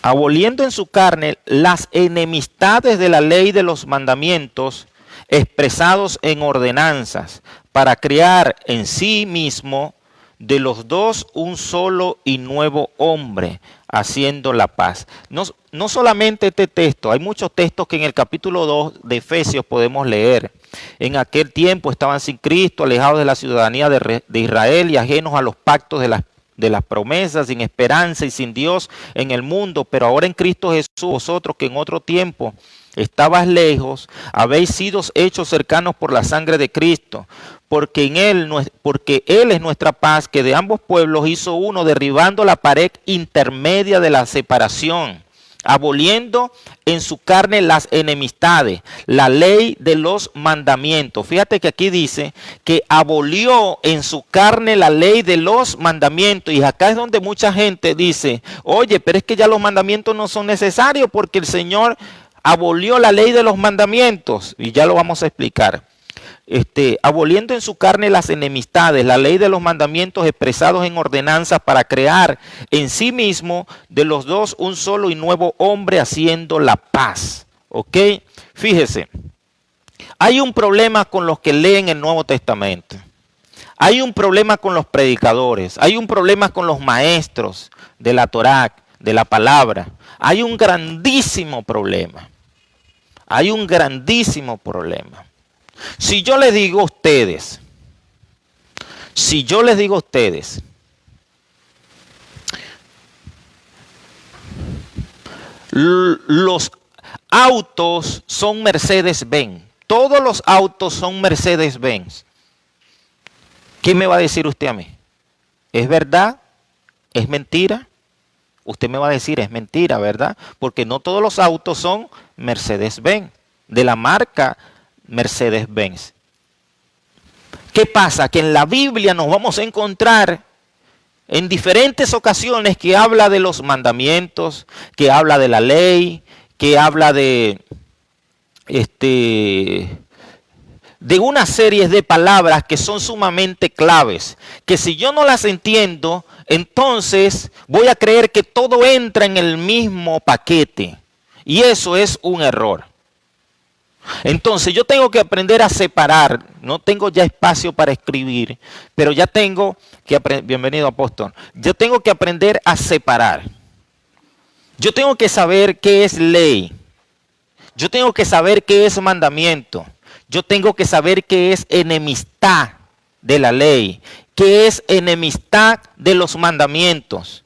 Aboliendo en su carne las enemistades de la ley de los mandamientos expresados en ordenanzas, para crear en sí mismo de los dos un solo y nuevo hombre, haciendo la paz. No solamente este texto, hay muchos textos que en el capítulo 2 de Efesios podemos leer. En aquel tiempo estaban sin Cristo, alejados de la ciudadanía de Israel y ajenos a los pactos de las promesas, sin esperanza y sin Dios en el mundo, pero ahora en Cristo Jesús, vosotros que en otro tiempo estabas lejos, habéis sido hechos cercanos por la sangre de Cristo, porque Él es nuestra paz, que de ambos pueblos hizo uno, derribando la pared intermedia de la separación, aboliendo en su carne las enemistades, la ley de los mandamientos. Fíjate que aquí dice que abolió en su carne la ley de los mandamientos. Y acá es donde mucha gente dice, oye, pero es que ya los mandamientos no son necesarios porque el Señor abolió la ley de los mandamientos. Y ya lo vamos a explicar. Aboliendo en su carne las enemistades, la ley de los mandamientos expresados en ordenanzas, para crear en sí mismo de los dos un solo y nuevo hombre, haciendo la paz. ¿Ok? Fíjese, hay un problema con los que leen el Nuevo Testamento. Hay un problema con los predicadores. Hay un problema con los maestros de la Torá, de la palabra. Hay un grandísimo problema. Hay un grandísimo problema. Si yo les digo a ustedes, los autos son Mercedes-Benz, todos los autos son Mercedes-Benz. ¿Qué me va a decir usted a mí? ¿Es verdad? ¿Es mentira? Usted me va a decir, es mentira, ¿verdad? Porque no todos los autos son Mercedes-Benz, de la marca Mercedes-Benz. ¿Qué pasa? Que en la Biblia nos vamos a encontrar en diferentes ocasiones que habla de los mandamientos, que habla de la ley, que habla de una serie de palabras que son sumamente claves, que si yo no las entiendo, entonces voy a creer que todo entra en el mismo paquete. Y eso es un error. Entonces yo tengo que aprender a separar. No tengo ya espacio para escribir, pero ya tengo que aprender. Bienvenido, apóstol. Yo tengo que aprender a separar. Yo tengo que saber qué es ley. Yo tengo que saber qué es mandamiento. Yo tengo que saber qué es enemistad de la ley, qué es enemistad de los mandamientos.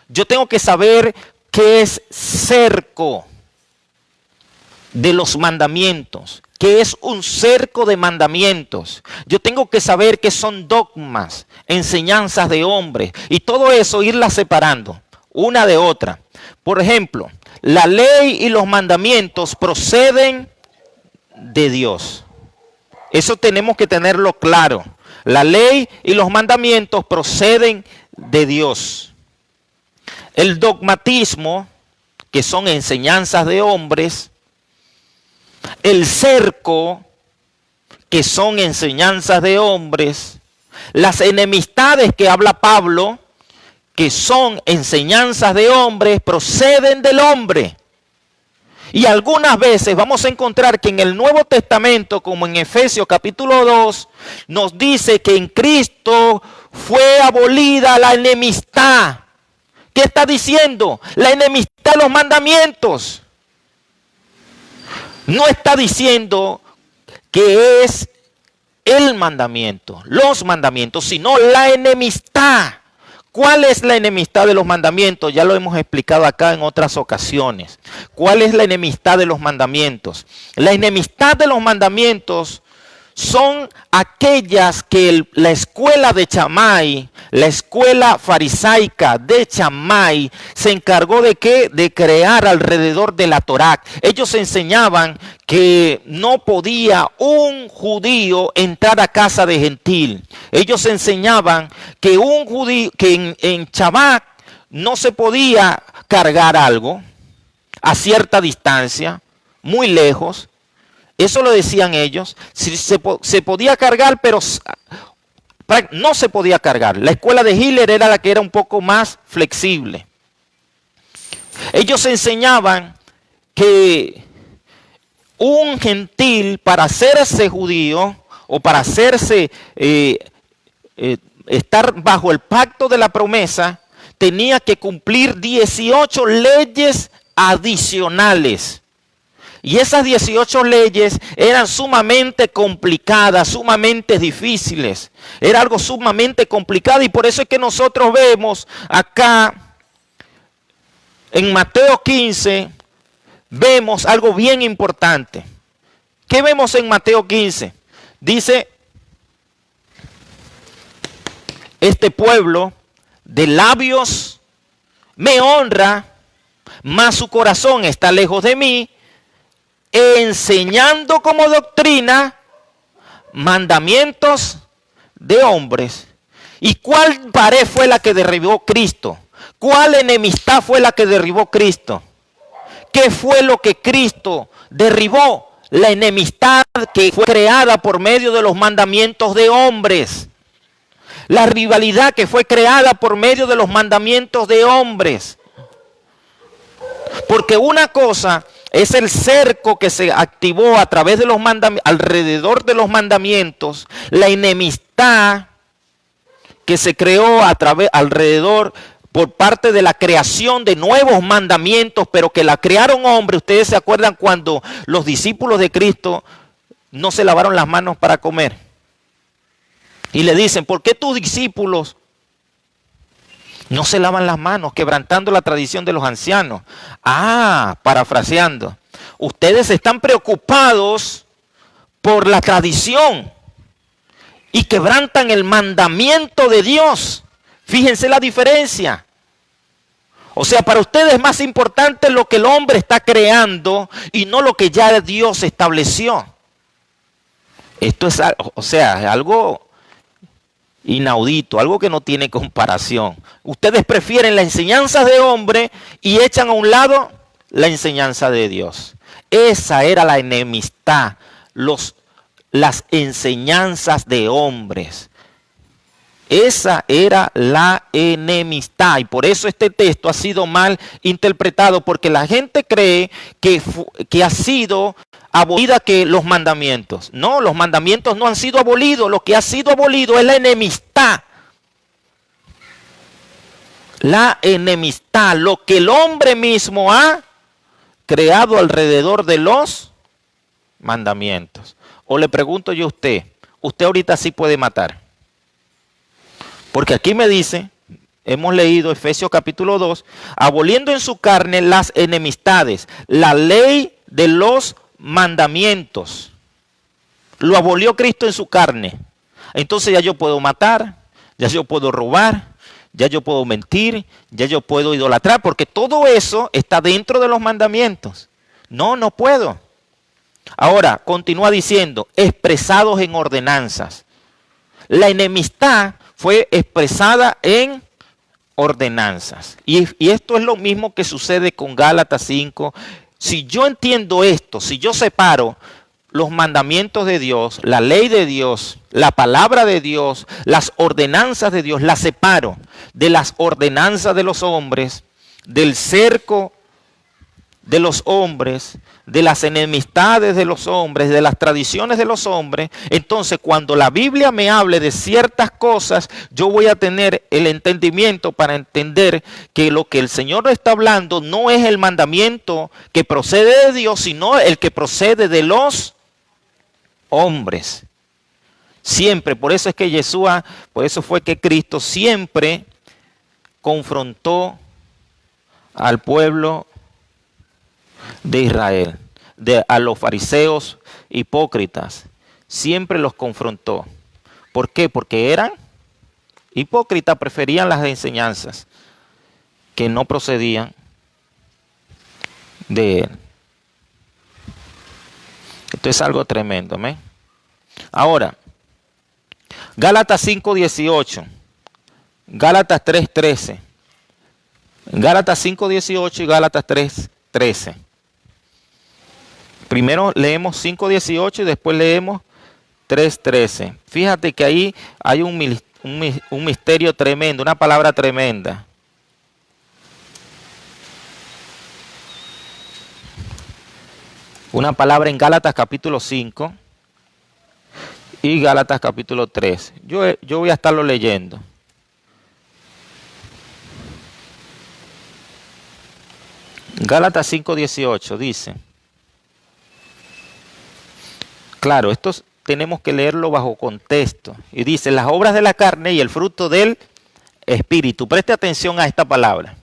Yo tengo que saber qué es cerco de los mandamientos, qué es un cerco de mandamientos. Yo tengo que saber qué son dogmas, enseñanzas de hombres, y todo eso irla separando una de otra. Por ejemplo, la ley y los mandamientos proceden de Dios. Eso tenemos que tenerlo claro. La ley y los mandamientos proceden de Dios. El dogmatismo, que son enseñanzas de hombres. El cerco, que son enseñanzas de hombres. Las enemistades que habla Pablo, que son enseñanzas de hombres, proceden del hombre. Y algunas veces vamos a encontrar que en el Nuevo Testamento, como en Efesios capítulo 2, nos dice que en Cristo fue abolida la enemistad. ¿Qué está diciendo? La enemistad de los mandamientos. No está diciendo que es el mandamiento, los mandamientos, sino la enemistad. ¿Cuál es la enemistad de los mandamientos? Ya lo hemos explicado acá en otras ocasiones. ¿Cuál es la enemistad de los mandamientos? La enemistad de los mandamientos son aquellas que la escuela de Shammai, la escuela farisaica de Shammai, se encargó de ¿qué? De crear alrededor de la Torá. Ellos enseñaban que no podía un judío entrar a casa de gentil. Ellos enseñaban que un judío, que en Shabbat no se podía cargar algo a cierta distancia, muy lejos. Eso lo decían ellos. Se podía cargar, pero no se podía cargar. La escuela de Hiller era la que era un poco más flexible. Ellos enseñaban que un gentil, para hacerse judío o para hacerse estar bajo el pacto de la promesa, tenía que cumplir 18 leyes adicionales. Y esas 18 leyes eran sumamente complicadas, sumamente difíciles. Era algo sumamente complicado, y por eso es que nosotros vemos acá en Mateo 15, vemos algo bien importante. ¿Qué vemos en Mateo 15? Dice, este pueblo de labios me honra, mas su corazón está lejos de mí, enseñando como doctrina mandamientos de hombres. ¿Y cuál pared fue la que derribó Cristo? ¿Cuál enemistad fue la que derribó Cristo? ¿Qué fue lo que Cristo derribó? La enemistad que fue creada por medio de los mandamientos de hombres. La rivalidad que fue creada por medio de los mandamientos de hombres. Porque una cosa es el cerco que se activó a través de los mandamientos, alrededor de los mandamientos, la enemistad que se creó alrededor por parte de la creación de nuevos mandamientos, pero que la crearon hombres. Ustedes se acuerdan cuando los discípulos de Cristo no se lavaron las manos para comer. Y le dicen, ¿por qué tus discípulos no se lavan las manos, quebrantando la tradición de los ancianos? Parafraseando, ustedes están preocupados por la tradición y quebrantan el mandamiento de Dios. Fíjense la diferencia. O sea, para ustedes es más importante lo que el hombre está creando y no lo que ya Dios estableció. Esto es, o sea, es algo inaudito, algo que no tiene comparación. Ustedes prefieren las enseñanzas de hombre y echan a un lado la enseñanza de Dios. Esa era la enemistad, las enseñanzas de hombres. Esa era la enemistad y por eso este texto ha sido mal interpretado, porque la gente cree que ha sido abolida que los mandamientos. No, los mandamientos no han sido abolidos, lo que ha sido abolido es la enemistad. La enemistad, lo que el hombre mismo ha creado alrededor de los mandamientos. O le pregunto yo a usted ahorita sí puede matar. Porque aquí me dice, hemos leído Efesios capítulo 2, aboliendo en su carne las enemistades, la ley de los mandamientos. Lo abolió Cristo en su carne. Entonces ya yo puedo matar, ya yo puedo robar, ya yo puedo mentir, ya yo puedo idolatrar, porque todo eso está dentro de los mandamientos. No, no puedo. Ahora, continúa diciendo, expresados en ordenanzas. La enemistad fue expresada en ordenanzas. Y esto es lo mismo que sucede con Gálatas 5. Si yo entiendo esto, si yo separo los mandamientos de Dios, la ley de Dios, la palabra de Dios, las ordenanzas de Dios, las separo de las ordenanzas de los hombres, del cerco de los hombres, de las enemistades de los hombres, de las tradiciones de los hombres, entonces cuando la Biblia me hable de ciertas cosas, yo voy a tener el entendimiento para entender que lo que el Señor está hablando no es el mandamiento que procede de Dios, sino el que procede de los hombres. Siempre, por eso es que Yeshua, por eso fue que Cristo siempre confrontó al pueblo de Israel, a los fariseos hipócritas, siempre los confrontó. ¿Por qué? Porque eran hipócritas, preferían las enseñanzas que no procedían de él. Esto es algo tremendo, ¿me? Ahora, Gálatas 5:18, Gálatas 3:13, Gálatas 5:18 y Gálatas 3:13. Primero leemos 5:18 y después leemos 3:13. Fíjate que ahí hay un misterio tremendo, una palabra tremenda. Una palabra en Gálatas capítulo 5 y Gálatas capítulo 3. Yo voy a estarlo leyendo. Gálatas 5:18 dice. Claro, esto tenemos que leerlo bajo contexto. Y dice, las obras de la carne y el fruto del espíritu. Preste atención a esta palabra.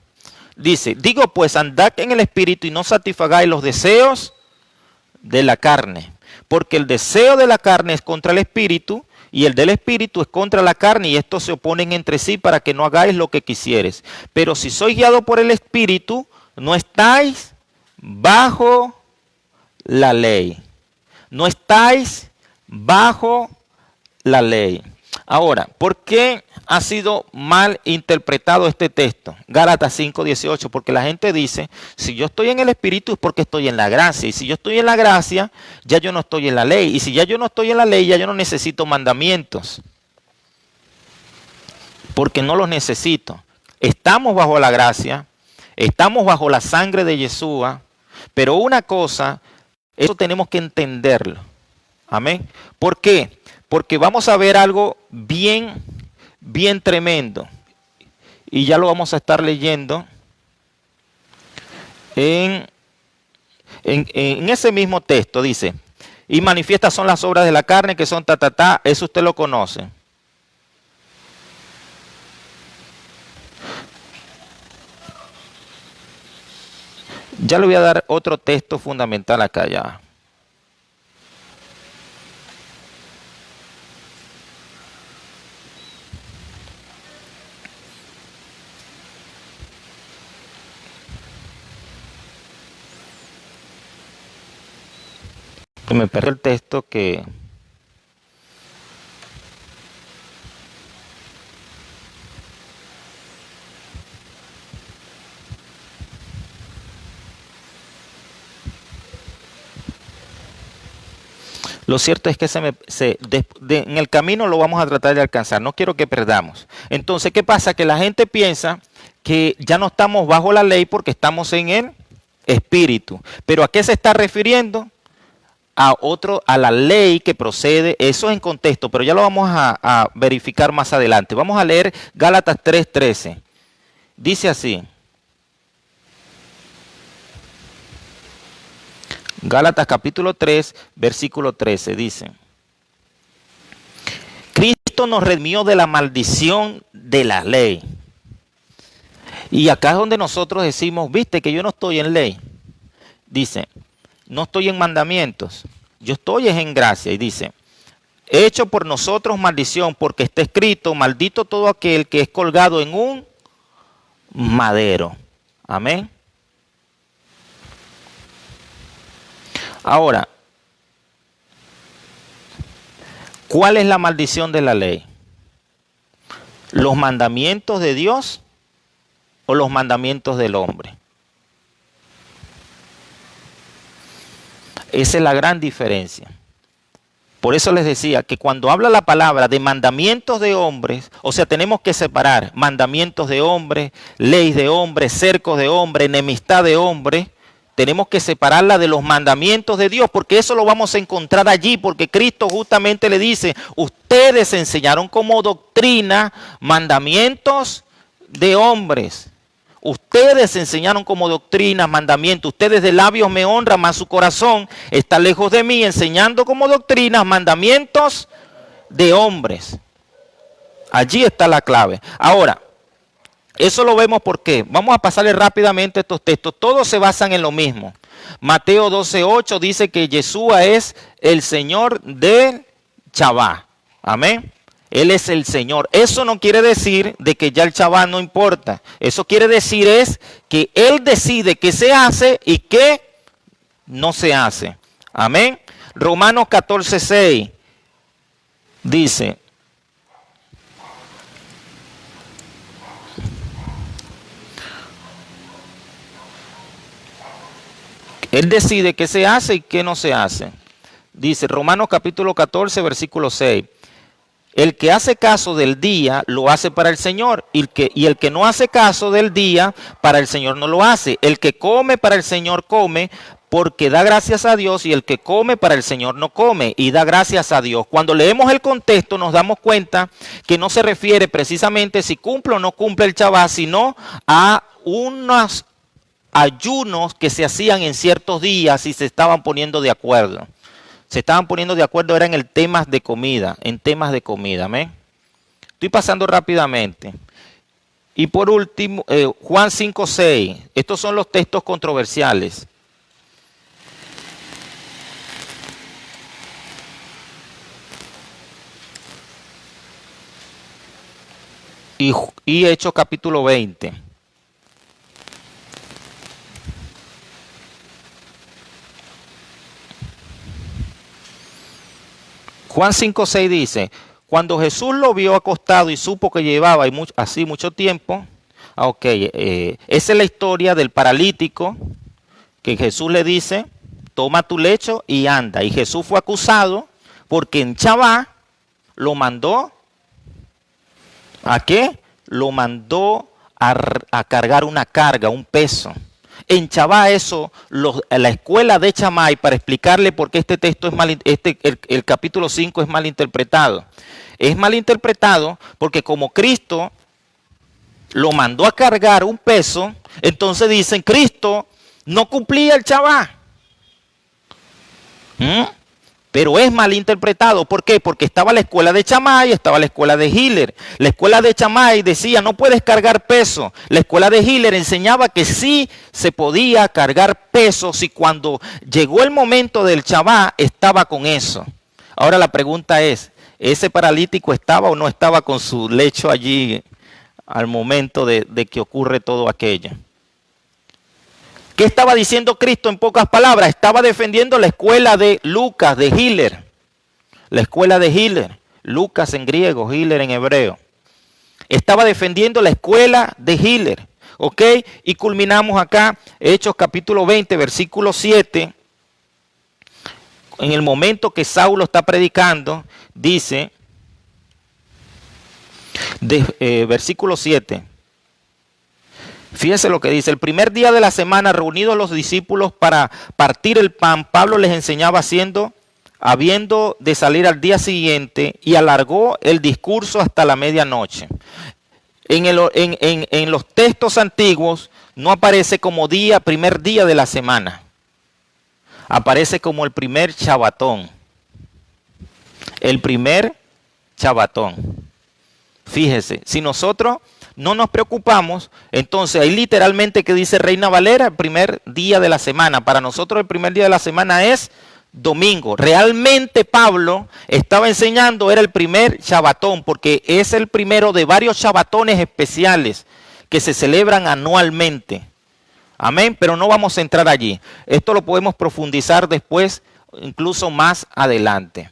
Dice, digo pues, andad en el espíritu y no satisfagáis los deseos de la carne. Porque el deseo de la carne es contra el espíritu y el del espíritu es contra la carne. Y estos se oponen entre sí para que no hagáis lo que quisieres. Pero si sois guiados por el espíritu, no estáis bajo la ley. No estáis bajo la ley. Ahora, ¿por qué ha sido mal interpretado este texto? Gálatas 5:18, porque la gente dice, si yo estoy en el Espíritu es porque estoy en la gracia. Y si yo estoy en la gracia, ya yo no estoy en la ley. Y si ya yo no estoy en la ley, ya yo no necesito mandamientos. Porque no los necesito. Estamos bajo la gracia, estamos bajo la sangre de Yeshua, pero una cosa, eso tenemos que entenderlo. Amén. ¿Por qué? Porque vamos a ver algo bien tremendo. Y ya lo vamos a estar leyendo en ese mismo texto. Dice, y manifiestas son las obras de la carne que son eso usted lo conoce. Ya le voy a dar otro texto fundamental acá ya. Me perdió el texto que... Lo cierto es que en el camino lo vamos a tratar de alcanzar. No quiero que perdamos. Entonces, ¿qué pasa? Que la gente piensa que ya no estamos bajo la ley porque estamos en el Espíritu. ¿Pero a qué se está refiriendo? A la ley que procede. Eso es en contexto, pero ya lo vamos a verificar más adelante. Vamos a leer Gálatas 3:13. Dice así. Gálatas capítulo 3, versículo 13, dice: Cristo nos redimió de la maldición de la ley. Y acá es donde nosotros decimos, viste que yo no estoy en ley. Dice, no estoy en mandamientos, yo estoy en gracia. Y dice, hecho por nosotros maldición, porque está escrito, maldito todo aquel que es colgado en un madero. Amén. Ahora, ¿cuál es la maldición de la ley? ¿Los mandamientos de Dios o los mandamientos del hombre? Esa es la gran diferencia. Por eso les decía que cuando habla la palabra de mandamientos de hombres, o sea, tenemos que separar mandamientos de hombres, leyes de hombres, cercos de hombres, enemistad de hombres. Tenemos que separarla de los mandamientos de Dios, porque eso lo vamos a encontrar allí, porque Cristo justamente le dice, ustedes enseñaron como doctrina mandamientos de hombres. Ustedes enseñaron como doctrina mandamientos. Ustedes de labios me honran, mas su corazón está lejos de mí, enseñando como doctrina mandamientos de hombres. Allí está la clave. Ahora, eso lo vemos porque, vamos a pasarle rápidamente estos textos, todos se basan en lo mismo. Mateo 12:8 dice que Yeshua es el Señor del Shabbat. Amén. Él es el Señor. Eso no quiere decir de que ya el Shabbat no importa. Eso quiere decir es que Él decide qué se hace y qué no se hace. Amén. Romanos 14:6 dice... Él decide qué se hace y qué no se hace. Dice Romanos capítulo 14, versículo 6. El que hace caso del día lo hace para el Señor, y el que no hace caso del día para el Señor no lo hace. El que come para el Señor come porque da gracias a Dios, y el que come para el Señor no come y da gracias a Dios. Cuando leemos el contexto nos damos cuenta que no se refiere precisamente si cumple o no cumple el Shabbat, sino a unos ayunos que se hacían en ciertos días y se estaban poniendo de acuerdo. Se estaban poniendo de acuerdo, eran en temas de comida, amén. Estoy pasando rápidamente. Y por último, Juan 5:6. Estos son los textos controversiales. Y Hechos capítulo 20. Juan 5:6 dice, cuando Jesús lo vio acostado y supo que llevaba así mucho tiempo, esa es la historia del paralítico, que Jesús le dice, toma tu lecho y anda. Y Jesús fue acusado porque en Shabbat lo mandó, ¿a qué? Lo mandó a cargar una carga, un peso. En Shabbat eso, la escuela de Shammai, para explicarle por qué este texto es el capítulo 5 es mal interpretado. Es mal interpretado porque como Cristo lo mandó a cargar un peso, entonces dicen, Cristo no cumplía el Shabbat. Pero es mal interpretado. ¿Por qué? Porque estaba la escuela de Shammai y estaba la escuela de Hiller. La escuela de Shammai decía, no puedes cargar peso. La escuela de Hiller enseñaba que sí se podía cargar peso si cuando llegó el momento del Shabbat estaba con eso. Ahora la pregunta es, ¿ese paralítico estaba o no estaba con su lecho allí al momento de que ocurre todo aquello? ¿Qué estaba diciendo Cristo en pocas palabras? Estaba defendiendo la escuela de Lucas, de Hiller. La escuela de Hiller. Lucas en griego, Hiller en hebreo. Estaba defendiendo la escuela de Hiller. ¿Ok? Y culminamos acá, Hechos capítulo 20, versículo 7. En el momento que Saulo está predicando, dice, versículo 7. Fíjese lo que dice: el primer día de la semana, reunidos los discípulos para partir el pan, Pablo les enseñaba habiendo de salir al día siguiente, y alargó el discurso hasta la medianoche. En los textos antiguos no aparece como primer día de la semana. Aparece como el primer chabatón. El primer chabatón. Fíjese, si nosotros no nos preocupamos, entonces ahí literalmente que dice Reina Valera, el primer día de la semana. Para nosotros el primer día de la semana es domingo. Realmente Pablo estaba enseñando, era el primer chabatón, porque es el primero de varios chabatones especiales que se celebran anualmente. Amén, pero no vamos a entrar allí. Esto lo podemos profundizar después, incluso más adelante.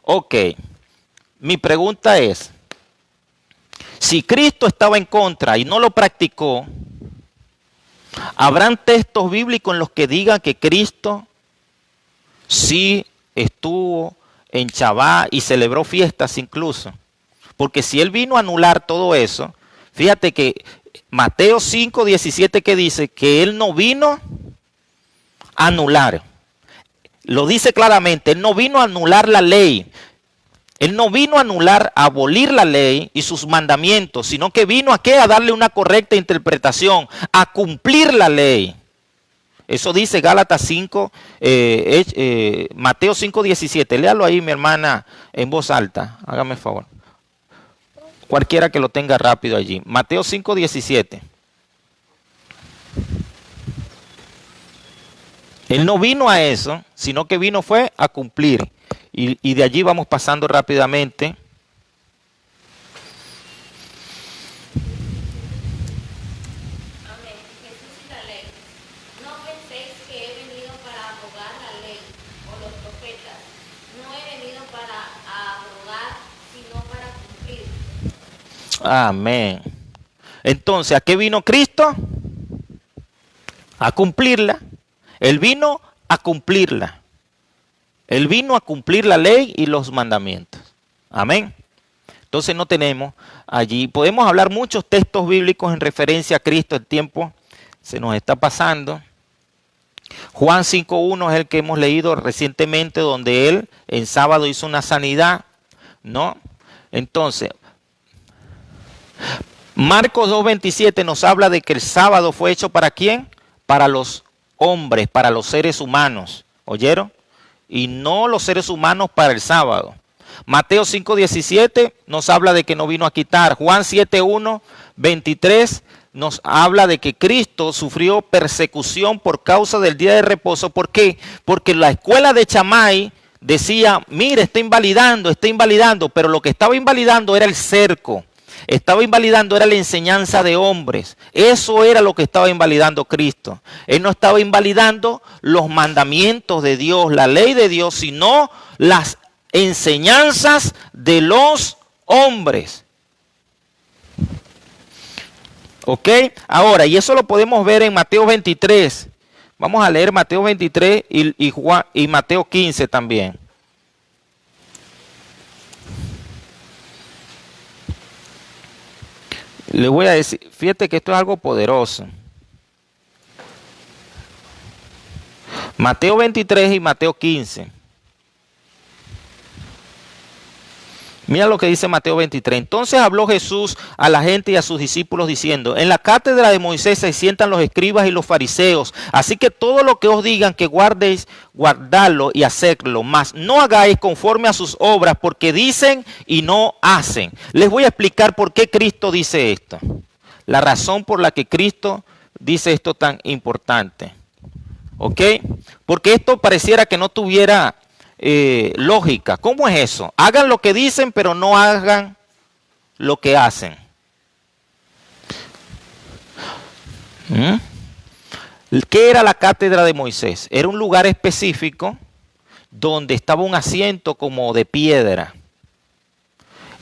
Ok, mi pregunta es, si Cristo estaba en contra y no lo practicó, ¿habrán textos bíblicos en los que digan que Cristo sí estuvo en Shabbat y celebró fiestas incluso? Porque si Él vino a anular todo eso, fíjate que Mateo 5:17 que dice que Él no vino a anular. Lo dice claramente, Él no vino a anular la ley. Él no vino a anular, a abolir la ley y sus mandamientos, sino que vino ¿a qué? A darle una correcta interpretación, a cumplir la ley. Eso dice Gálatas 5, Mateo 5:17. Léalo ahí, mi hermana, en voz alta. Hágame el favor. Cualquiera que lo tenga rápido allí. Mateo 5:17. Él no vino a eso, sino que fue a cumplir. Y de allí vamos pasando rápidamente. Amén. Jesús y la ley. No penséis que he venido para abrogar la ley o los profetas. No he venido para abrogar, sino para cumplir. Amén. Entonces, ¿a qué vino Cristo? A cumplirla. Él vino a cumplirla. Él vino a cumplir la ley y los mandamientos. Amén. Entonces no tenemos allí. Podemos hablar muchos textos bíblicos en referencia a Cristo. El tiempo se nos está pasando. Juan 5:1 es el que hemos leído recientemente, donde Él en sábado hizo una sanidad, ¿no? Entonces, Marcos 2:27 nos habla de que el sábado fue hecho ¿para quién? Para los hombres, para los seres humanos. ¿Oyeron? Y no los seres humanos para el sábado. Mateo 5:17 nos habla de que no vino a quitar. Juan 7:1-23 nos habla de que Cristo sufrió persecución por causa del día de reposo. ¿Por qué? Porque la escuela de Chamay decía, mire, está invalidando, pero lo que estaba invalidando era el cerco. Estaba invalidando, era la enseñanza de hombres. Eso era lo que estaba invalidando Cristo. Él no estaba invalidando los mandamientos de Dios, la ley de Dios, sino las enseñanzas de los hombres. ¿Ok? Ahora, y eso lo podemos ver en Mateo 23. Vamos a leer Mateo 23 y Mateo 15 también. Le voy a decir, fíjate que esto es algo poderoso. Mateo 23 y Mateo 15. Mira lo que dice Mateo 23. Entonces habló Jesús a la gente y a sus discípulos diciendo, en la cátedra de Moisés se sientan los escribas y los fariseos, así que todo lo que os digan que guardéis, guardadlo y hacedlo, mas no hagáis conforme a sus obras, porque dicen y no hacen. Les voy a explicar por qué Cristo dice esto. La razón por la que Cristo dice esto tan importante. ¿Ok? Porque esto pareciera que no tuviera lógica. ¿Cómo es eso? Hagan lo que dicen, pero no hagan lo que hacen. ¿Qué era la cátedra de Moisés? Era un lugar específico donde estaba un asiento como de piedra.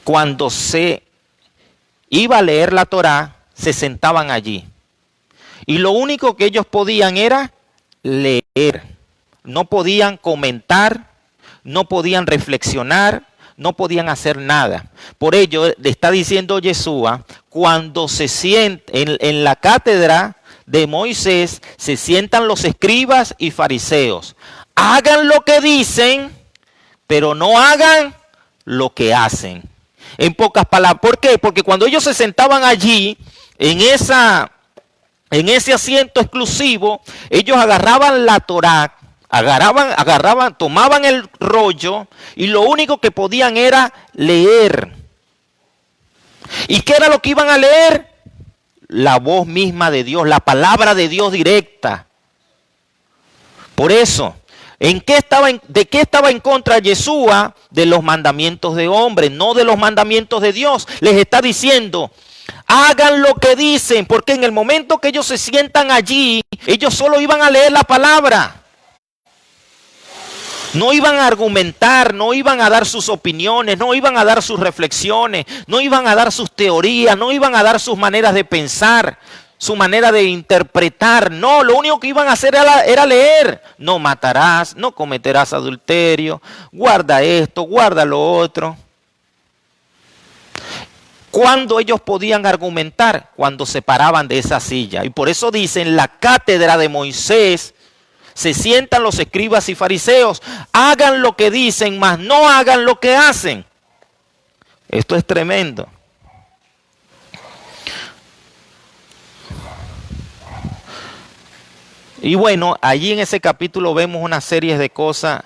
Cuando se iba a leer la Torá, se sentaban allí. Y lo único que ellos podían era leer. No podían comentar, no podían reflexionar, no podían hacer nada. Por ello está diciendo Yeshua, cuando se sienta en la cátedra de Moisés, se sientan los escribas y fariseos. Hagan lo que dicen, pero no hagan lo que hacen. En pocas palabras, ¿por qué? Porque cuando ellos se sentaban allí, en ese asiento exclusivo, ellos agarraban la Torá, tomaban el rollo y lo único que podían era leer. ¿Y qué era lo que iban a leer? La voz misma de Dios, la palabra de Dios directa. Por eso, ¿de qué estaba en contra Yeshua? De los mandamientos de hombre, no de los mandamientos de Dios. Les está diciendo, hagan lo que dicen, porque en el momento que ellos se sientan allí, ellos solo iban a leer la palabra. No iban a argumentar, no iban a dar sus opiniones, no iban a dar sus reflexiones, no iban a dar sus teorías, no iban a dar sus maneras de pensar, su manera de interpretar. No, lo único que iban a hacer era leer. No matarás, no cometerás adulterio, guarda esto, guarda lo otro. ¿Cuándo ellos podían argumentar? Cuando se paraban de esa silla. Y por eso dicen, la cátedra de Moisés, se sientan los escribas y fariseos, hagan lo que dicen, mas no hagan lo que hacen. Esto es tremendo. Y bueno, allí en ese capítulo vemos una serie de cosas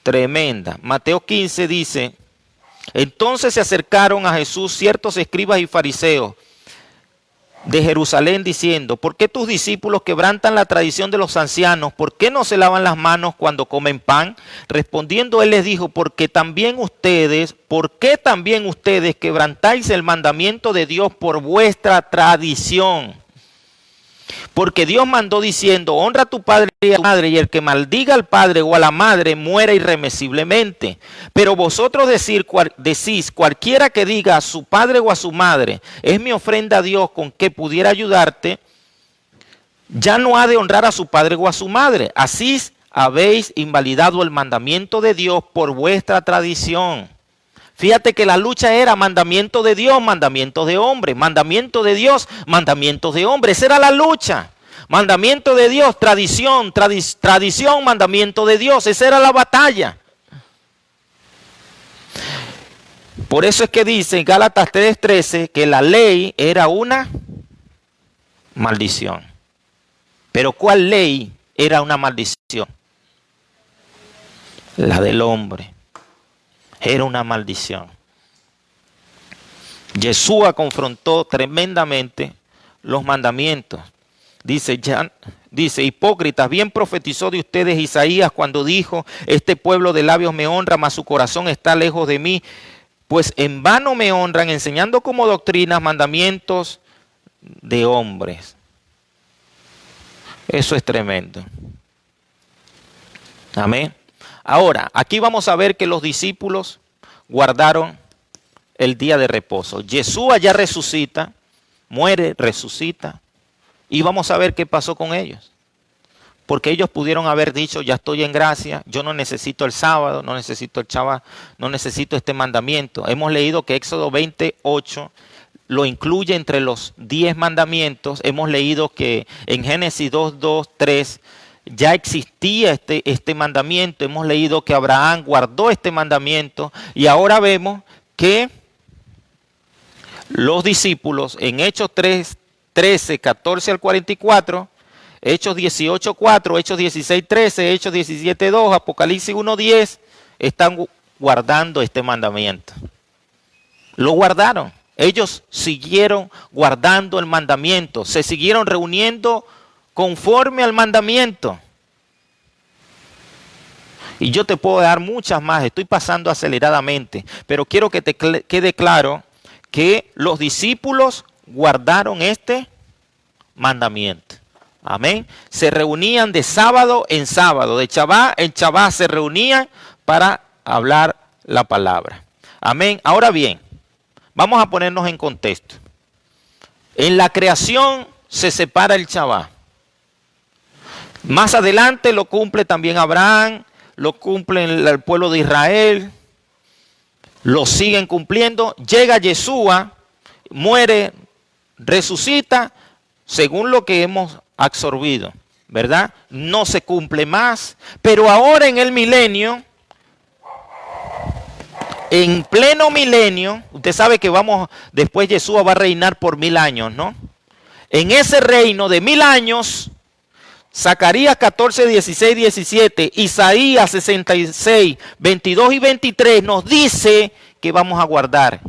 tremendas. Mateo 15 dice, entonces se acercaron a Jesús ciertos escribas y fariseos de Jerusalén diciendo, ¿por qué tus discípulos quebrantan la tradición de los ancianos? ¿Por qué no se lavan las manos cuando comen pan? Respondiendo él les dijo, ¿por qué también ustedes quebrantáis el mandamiento de Dios por vuestra tradición? Porque Dios mandó diciendo, honra a tu padre y a tu madre, y el que maldiga al padre o a la madre muera irremisiblemente. Pero vosotros decís, cualquiera que diga a su padre o a su madre, es mi ofrenda a Dios con que pudiera ayudarte, ya no ha de honrar a su padre o a su madre. Así habéis invalidado el mandamiento de Dios por vuestra tradición. Fíjate que la lucha era mandamiento de Dios, mandamiento de hombre, mandamiento de Dios, mandamientos de hombre. Esa era la lucha. Mandamiento de Dios, tradición, tradición, mandamiento de Dios. Esa era la batalla. Por eso es que dice en Gálatas 3:13 que la ley era una maldición. Pero ¿cuál ley era una maldición? La del hombre. Era una maldición. Yeshua confrontó tremendamente los mandamientos. Dice, hipócritas, bien profetizó de ustedes Isaías cuando dijo, este pueblo de labios me honra, mas su corazón está lejos de mí, pues en vano me honran, enseñando como doctrinas mandamientos de hombres. Eso es tremendo. Amén. Ahora, aquí vamos a ver que los discípulos guardaron el día de reposo. Yeshua ya resucita, muere, resucita. Y vamos a ver qué pasó con ellos. Porque ellos pudieron haber dicho, ya estoy en gracia, yo no necesito el sábado, no necesito el Shabbat, no necesito este mandamiento. Hemos leído que Éxodo 28 lo incluye entre los 10 mandamientos. Hemos leído que en Génesis 2:3 ya existía este mandamiento. Hemos leído que Abraham guardó este mandamiento. Y ahora vemos que los discípulos en Hechos 13, 14 al 44, Hechos 18:4, Hechos 16:13, Hechos 17:2, Apocalipsis 1:10, están guardando este mandamiento. Lo guardaron. Ellos siguieron guardando el mandamiento. Se siguieron reuniendo conforme al mandamiento. Y yo te puedo dar muchas más, estoy pasando aceleradamente, pero quiero que te quede claro que los discípulos guardaron este mandamiento. Amén. Se reunían de sábado en sábado, de Shabbat en Shabbat se reunían para hablar la palabra. Amén. Ahora bien, vamos a ponernos en contexto. En la creación se separa el Shabbat. Más adelante lo cumple también Abraham, lo cumple el pueblo de Israel, lo siguen cumpliendo. Llega Yeshua, muere, resucita, según lo que hemos absorbido, ¿verdad? No se cumple más, pero ahora en el milenio, en pleno milenio, usted sabe que después Yeshua va a reinar por 1000 años, ¿no? En ese reino de 1000 años, Zacarías 14, 16, 17, Isaías 66, 22 y 23 nos dice que vamos a guardar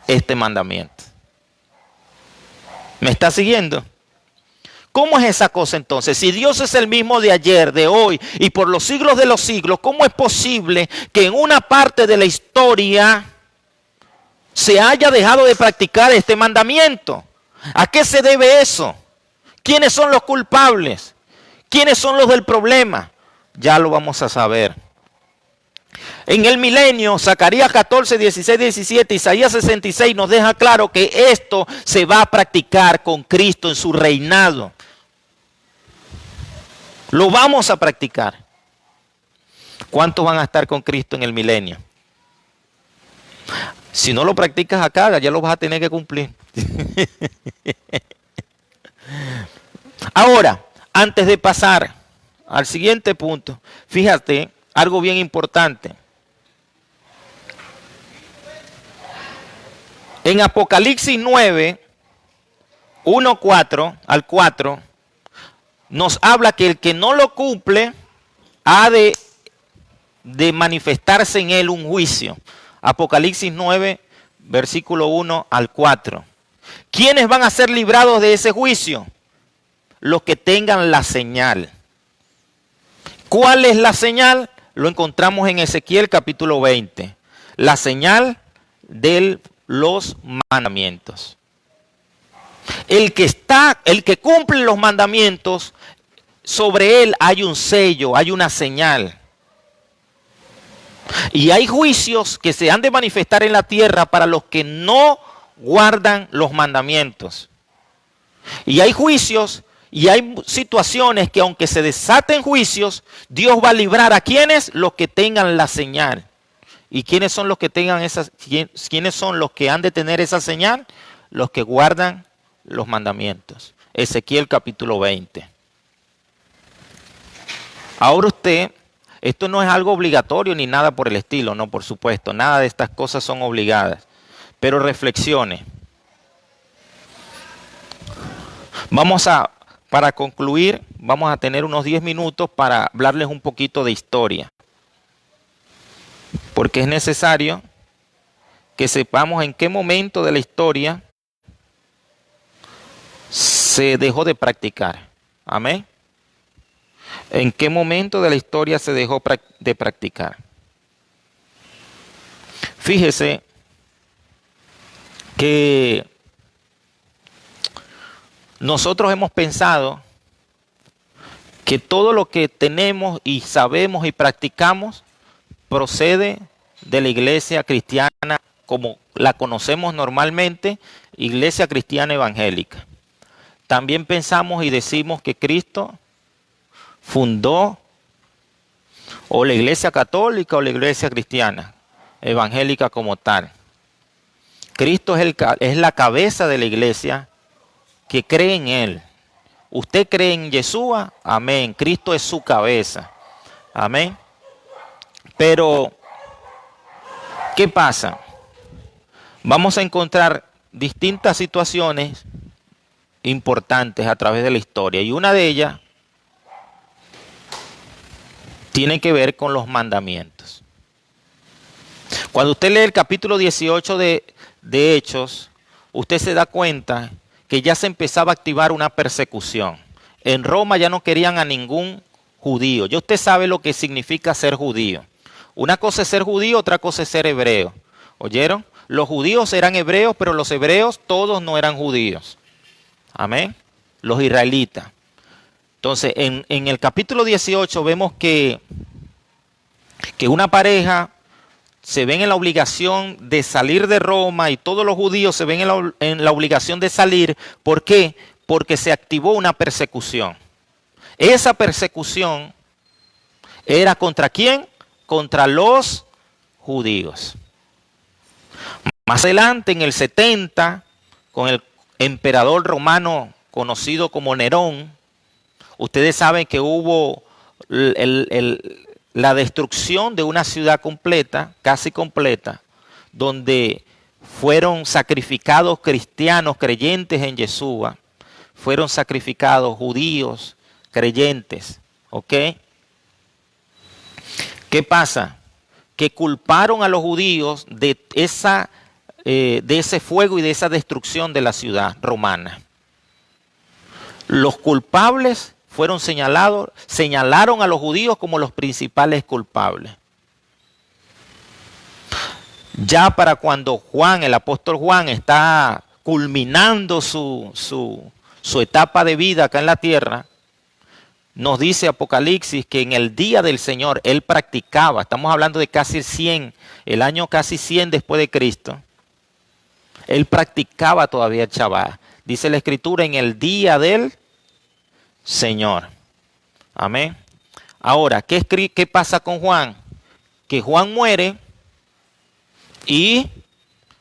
este mandamiento. ¿Me está siguiendo? ¿Cómo es esa cosa entonces? Si Dios es el mismo de ayer, de hoy y por los siglos de los siglos, ¿cómo es posible que en una parte de la historia se haya dejado de practicar este mandamiento? ¿A qué se debe eso? ¿Quiénes son los culpables? ¿Quiénes son los del problema? Ya lo vamos a saber. En el milenio, Zacarías 14, 16, 17, Isaías 66 nos deja claro que esto se va a practicar con Cristo en su reinado. Lo vamos a practicar. ¿Cuántos van a estar con Cristo en el milenio? Si no lo practicas acá, ya lo vas a tener que cumplir. Ahora, antes de pasar al siguiente punto, fíjate algo bien importante. En Apocalipsis 9, 1, 4 al 4, nos habla que el que no lo cumple ha de manifestarse en él un juicio. Apocalipsis 9, versículo 1 al 4. ¿Quiénes van a ser librados de ese juicio? Los que tengan la señal. ¿Cuál es la señal? Lo encontramos en Ezequiel capítulo 20. La señal de los mandamientos. El que cumple los mandamientos, sobre él hay un sello, hay una señal. Y hay juicios que se han de manifestar en la tierra para los que no guardan los mandamientos. Y hay juicios y hay situaciones que aunque se desaten juicios, Dios va a librar a quienes, los que tengan la señal. ¿Y quiénes son los que quiénes son los que han de tener esa señal? Los que guardan los mandamientos. Ezequiel capítulo 20. Ahora esto no es algo obligatorio ni nada por el estilo, no, por supuesto, nada de estas cosas son obligadas. Pero reflexione. Para concluir, vamos a tener unos 10 minutos para hablarles un poquito de historia. Porque es necesario que sepamos en qué momento de la historia se dejó de practicar. Amén. ¿En qué momento de la historia se dejó de practicar? Fíjese que nosotros hemos pensado que todo lo que tenemos y sabemos y practicamos procede de la iglesia cristiana como la conocemos normalmente, iglesia cristiana evangélica. También pensamos y decimos que Cristo fundó o la iglesia católica o la iglesia cristiana evangélica como tal. Cristo es la cabeza de la iglesia que cree en Él. ¿Usted cree en Yeshua? Amén. Cristo es su cabeza. Amén. Pero, ¿qué pasa? Vamos a encontrar distintas situaciones importantes a través de la historia. Y una de ellas tiene que ver con los mandamientos. Cuando usted lee el capítulo 18 de Hechos, usted se da cuenta que ya se empezaba a activar una persecución. En Roma ya no querían a ningún judío. Ya usted sabe lo que significa ser judío. Una cosa es ser judío, otra cosa es ser hebreo. ¿Oyeron? Los judíos eran hebreos, pero los hebreos todos no eran judíos. Amén. los israelitas. Entonces, en el capítulo 18 vemos que una pareja se ven en la obligación de salir de Roma y todos los judíos se ven en la obligación de salir. ¿Por qué? Porque se activó una persecución. Esa persecución era ¿contra quién? Contra los judíos. Más adelante, en el 70, con el emperador romano conocido como Nerón, ustedes saben que hubo la destrucción de una ciudad completa, casi completa, donde fueron sacrificados cristianos creyentes en Yeshua, fueron sacrificados judíos creyentes, ¿ok? ¿Qué pasa? Que culparon a los judíos de ese fuego y de esa destrucción de la ciudad romana. Los culpables fueron señalaron a los judíos como los principales culpables. Ya para cuando Juan, el apóstol Juan, está culminando su etapa de vida acá en la tierra, nos dice Apocalipsis que en el día del Señor él practicaba, estamos hablando de casi 100, el año casi 100 después de Cristo, él practicaba todavía el Shabbat. Dice la Escritura, en el día del Señor. Amén. Ahora, ¿qué pasa con Juan? Que Juan muere y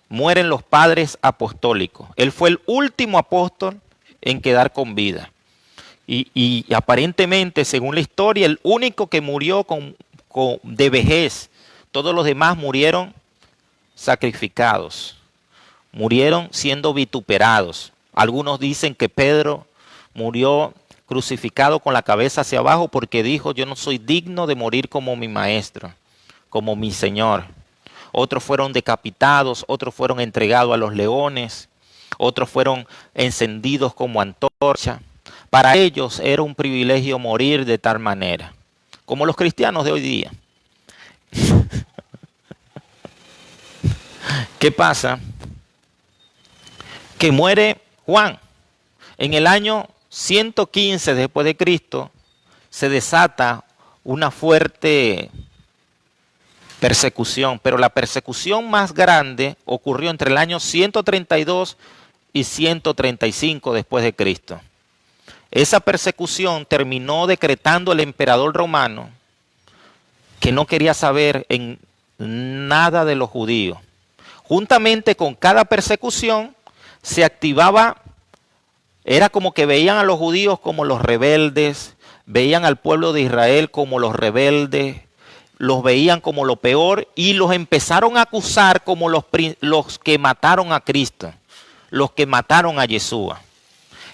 mueren los padres apostólicos. Él fue el último apóstol en quedar con vida. Y aparentemente, según la historia, el único que murió de vejez. Todos los demás murieron sacrificados. Murieron siendo vituperados. Algunos dicen que Pedro murió crucificado con la cabeza hacia abajo porque dijo: yo no soy digno de morir como mi maestro, como mi Señor. Otros fueron decapitados, otros fueron entregados a los leones, otros fueron encendidos como antorcha. Para ellos era un privilegio morir de tal manera, como los cristianos de hoy día. ¿Qué pasa? Que muere Juan. En el año 115 después de Cristo se desata una fuerte persecución, pero la persecución más grande ocurrió entre el año 132 y 135 después de Cristo. Esa persecución terminó decretando el emperador romano que no quería saber en nada de los judíos. Juntamente con cada persecución se activaba, era como que veían a los judíos como los rebeldes, veían al pueblo de Israel como los rebeldes, los veían como lo peor y los empezaron a acusar como los que mataron a Cristo, los que mataron a Yeshua.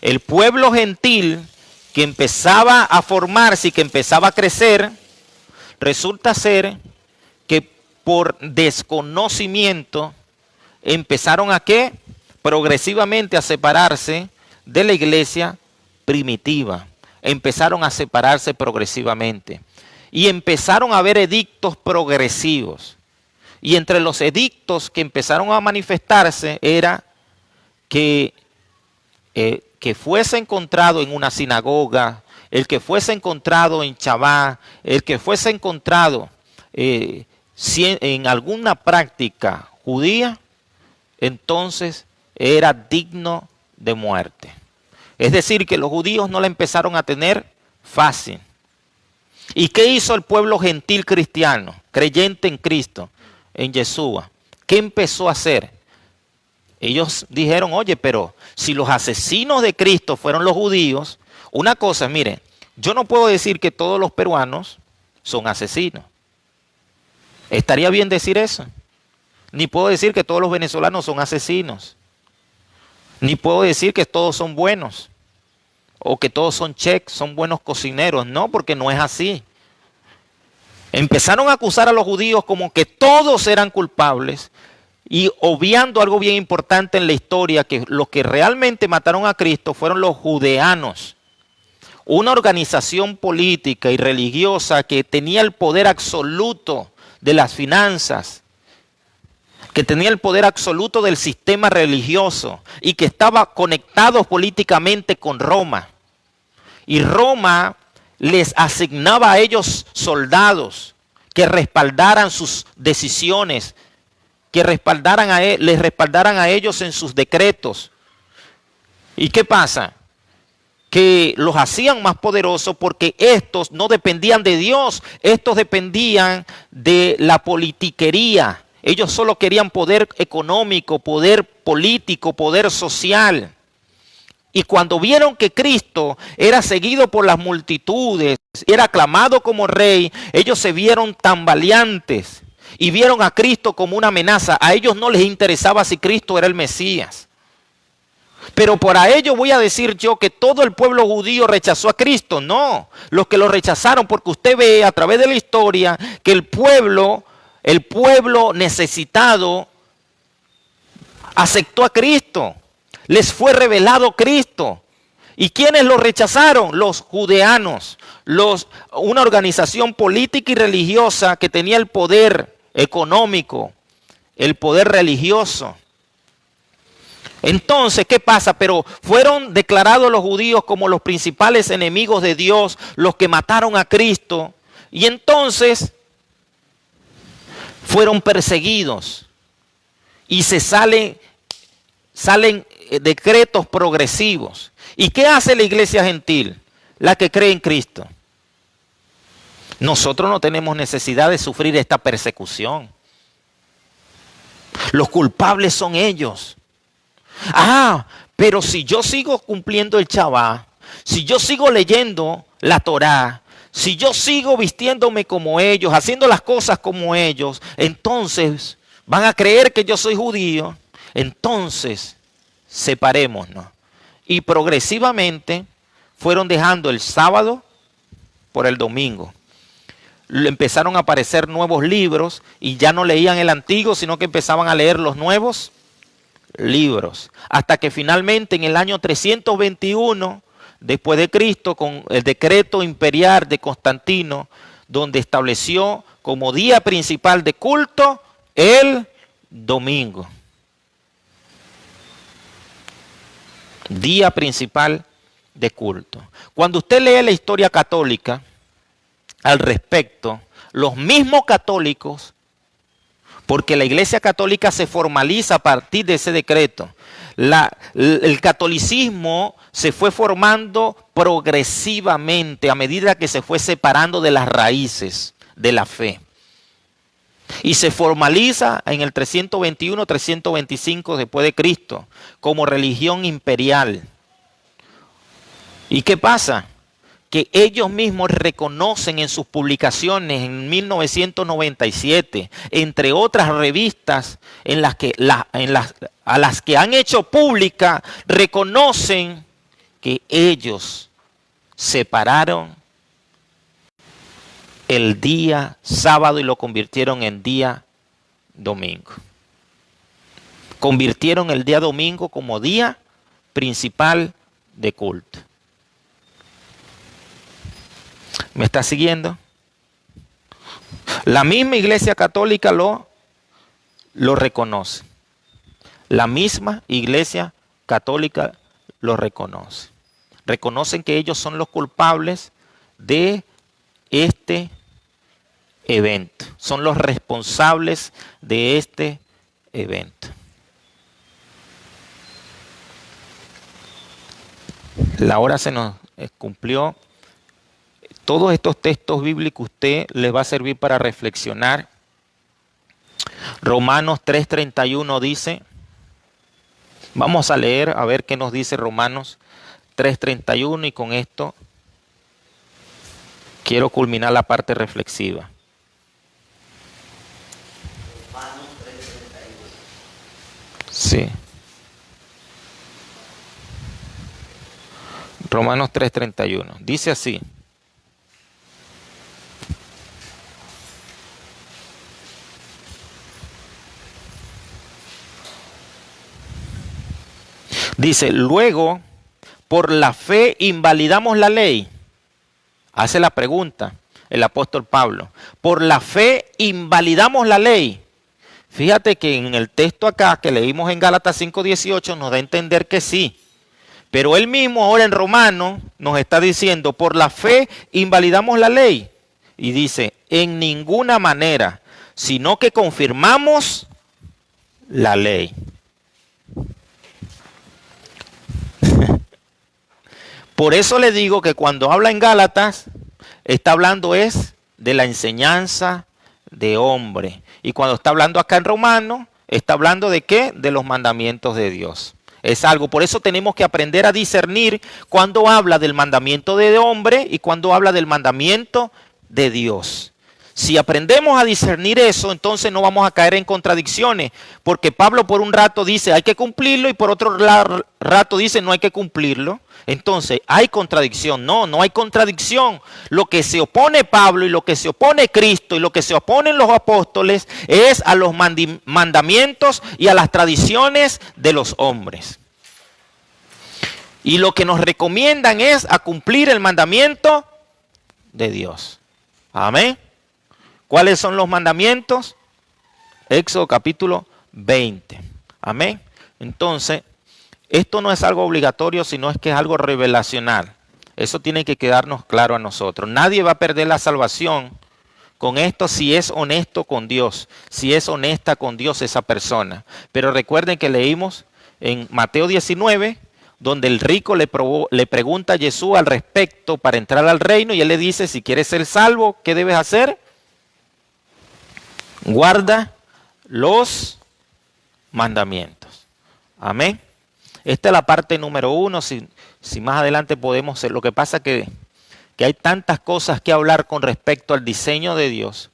El pueblo gentil que empezaba a formarse y que empezaba a crecer, resulta ser que por desconocimiento empezaron a ¿qué? Progresivamente a separarse de la iglesia primitiva. Empezaron a separarse progresivamente. Y empezaron a haber edictos progresivos. Y entre los edictos que empezaron a manifestarse era que fuese encontrado en una sinagoga, el que fuese encontrado en Shabbat, el que fuese encontrado en alguna práctica judía, entonces era digno de muerte. Es decir, que los judíos no la empezaron a tener fácil. ¿Y qué hizo el pueblo gentil cristiano, creyente en Cristo, en Yeshua? ¿Qué empezó a hacer? Ellos dijeron: oye, pero si los asesinos de Cristo fueron los judíos, una cosa, miren, yo no puedo decir que todos los peruanos son asesinos. ¿Estaría bien decir eso? Ni puedo decir que todos los venezolanos son asesinos. Ni puedo decir que todos son buenos. O que todos son cheques, son buenos cocineros. No, porque no es así. Empezaron a acusar a los judíos como que todos eran culpables y obviando algo bien importante en la historia, que los que realmente mataron a Cristo fueron los judeanos. Una organización política y religiosa que tenía el poder absoluto de las finanzas. que tenía el poder absoluto del sistema religioso y que estaba conectado políticamente con Roma. Y Roma les asignaba a ellos soldados que respaldaran sus decisiones, que les respaldaran a ellos en sus decretos. ¿Y qué pasa? Que los hacían más poderosos porque estos no dependían de Dios, estos dependían de la politiquería. Ellos solo querían poder económico, poder político, poder social. Y cuando vieron que Cristo era seguido por las multitudes, era aclamado como rey, ellos se vieron tambaleantes y vieron a Cristo como una amenaza. A ellos no les interesaba si Cristo era el Mesías. Pero para ello voy a decir yo que todo el pueblo judío rechazó a Cristo. No, los que lo rechazaron, porque usted ve a través de la historia que el pueblo necesitado aceptó a Cristo. Les fue revelado Cristo. ¿Y quiénes lo rechazaron? Los judeanos, una organización política y religiosa que tenía el poder económico, el poder religioso. Entonces, ¿qué pasa? Pero fueron declarados los judíos como los principales enemigos de Dios, los que mataron a Cristo. Y entonces fueron perseguidos. Y salen decretos progresivos. ¿Y qué hace la iglesia gentil? La que cree en Cristo. Nosotros no tenemos necesidad de sufrir esta persecución. Los culpables son ellos. Pero si yo sigo cumpliendo el Shabbat, si yo sigo leyendo la Torá, si yo sigo vistiéndome como ellos, haciendo las cosas como ellos, entonces van a creer que yo soy judío. Entonces, separémonos. Y progresivamente fueron dejando el sábado por el domingo. Empezaron a aparecer nuevos libros y ya no leían el antiguo, sino que empezaban a leer los nuevos libros, hasta que finalmente en el año 321 después de Cristo, con el decreto imperial de Constantino, donde estableció como día principal de culto el domingo. Día principal de culto. Cuando usted lee la historia católica al respecto, los mismos católicos, porque la Iglesia Católica se formaliza a partir de ese decreto. El catolicismo se fue formando progresivamente a medida que se fue separando de las raíces de la fe. Y se formaliza en el 321-325 después de Cristo como religión imperial. ¿Y qué pasa? Que ellos mismos reconocen en sus publicaciones en 1997, entre otras revistas a las que han hecho pública, reconocen que ellos separaron el día sábado y lo convirtieron en día domingo. Convirtieron el día domingo como día principal de culto. ¿Me está siguiendo? La misma Iglesia Católica lo reconoce. La misma Iglesia Católica lo reconoce. Reconocen que ellos son los culpables de este evento. Son los responsables de este evento. La hora se nos cumplió. Todos estos textos bíblicos usted les va a servir para reflexionar. Romanos 3:31 dice, vamos a leer a ver qué nos dice Romanos 3:31 y con esto quiero culminar la parte reflexiva. Romanos 3:31. Sí. Romanos 3:31. Dice así. Dice, luego, por la fe invalidamos la ley. Hace la pregunta el apóstol Pablo. Por la fe invalidamos la ley. Fíjate que en el texto acá que leímos en Gálatas 5:18 nos da a entender que sí. Pero él mismo ahora en Romanos nos está diciendo, por la fe invalidamos la ley. Y dice, en ninguna manera, sino que confirmamos la ley. Por eso le digo que cuando habla en Gálatas, está hablando es de la enseñanza de hombre. Y cuando está hablando acá en Romanos, está hablando de ¿qué? De los mandamientos de Dios. Es algo, por eso tenemos que aprender a discernir cuando habla del mandamiento de hombre y cuando habla del mandamiento de Dios. Si aprendemos a discernir eso, entonces no vamos a caer en contradicciones, porque Pablo por un rato dice hay que cumplirlo y por otro rato dice no hay que cumplirlo. Entonces hay contradicción. No hay contradicción. Lo que se opone Pablo y lo que se opone Cristo y lo que se oponen los apóstoles es a los mandamientos y a las tradiciones de los hombres. Y lo que nos recomiendan es a cumplir el mandamiento de Dios. Amén. ¿Cuáles son los mandamientos? Éxodo capítulo 20. Amén. Entonces, esto no es algo obligatorio, sino es que es algo revelacional. Eso tiene que quedarnos claro a nosotros. Nadie va a perder la salvación con esto si es honesto con Dios, si es honesta con Dios esa persona. Pero recuerden que leímos en Mateo 19, donde el rico le pregunta a Jesús al respecto para entrar al reino y él le dice, si quieres ser salvo, ¿qué debes hacer? Guarda los mandamientos. Amén. Esta es la parte número 1. Si más adelante podemos hacer. Lo que pasa es que hay tantas cosas que hablar con respecto al diseño de Dios.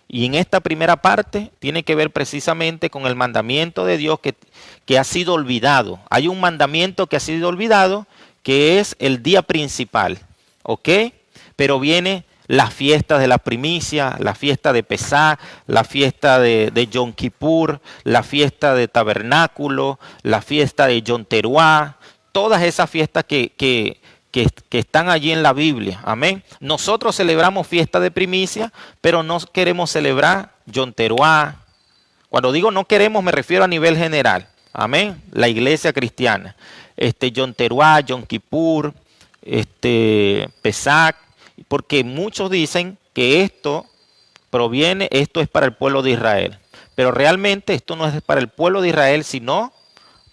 Y en esta primera parte tiene que ver precisamente con el mandamiento de Dios que ha sido olvidado. Hay un mandamiento que ha sido olvidado, que es el día principal. ¿Ok? Pero viene las fiestas de la primicia, la fiesta de Pesaj, la fiesta de Yom Kippur, la fiesta de Tabernáculo, la fiesta de Yom Teruá, todas esas fiestas que están allí en la Biblia. Amén. Nosotros celebramos fiesta de primicia, pero no queremos celebrar Yom Teruá. Cuando digo no queremos, me refiero a nivel general. Amén. La iglesia cristiana. Yom Teruá, Yom Kippur, Pesaj. Porque muchos dicen que esto es para el pueblo de Israel. Pero realmente esto no es para el pueblo de Israel, sino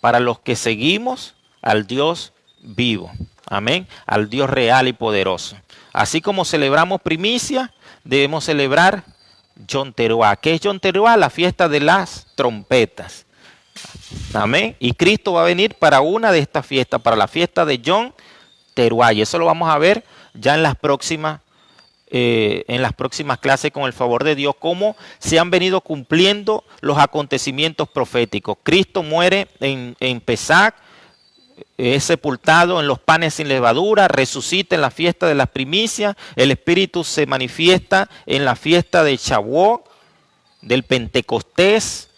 para los que seguimos al Dios vivo. Amén. Al Dios real y poderoso. Así como celebramos primicia, debemos celebrar Yom Teruá. ¿Qué es Yom Teruá? La fiesta de las trompetas. Amén. Y Cristo va a venir para una de estas fiestas, para la fiesta de Yom Teruá. Y eso lo vamos a ver ya en las próximas clases con el favor de Dios, cómo se han venido cumpliendo los acontecimientos proféticos. Cristo muere en Pesaj, es sepultado en los panes sin levadura, resucita en la fiesta de las primicias, el Espíritu se manifiesta en la fiesta de Shavuot, del Pentecostés,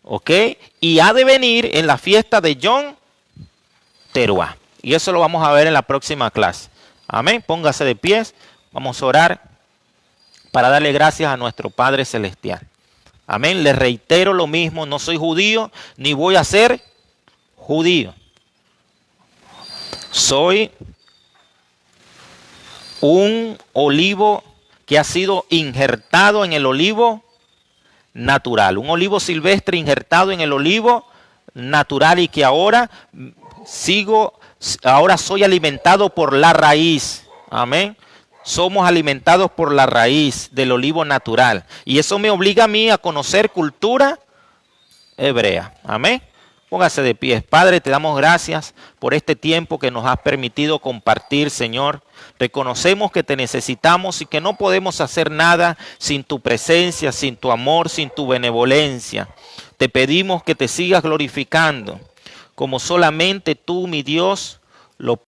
¿ok? Y ha de venir en la fiesta de Yom Teruá. Y eso lo vamos a ver en la próxima clase. Amén. Póngase de pies. Vamos a orar para darle gracias a nuestro Padre Celestial. Amén. Les reitero lo mismo. No soy judío ni voy a ser judío. Soy un olivo que ha sido injertado en el olivo natural. Un olivo silvestre injertado en el olivo natural y que ahora soy alimentado por la raíz. Amén. Somos alimentados por la raíz del olivo natural. Y eso me obliga a mí a conocer cultura hebrea. Amén. Póngase de pie. Padre, te damos gracias por este tiempo que nos has permitido compartir, Señor. Reconocemos que te necesitamos y que no podemos hacer nada sin tu presencia, sin tu amor, sin tu benevolencia. Te pedimos que te sigas glorificando como solamente tú, mi Dios, lo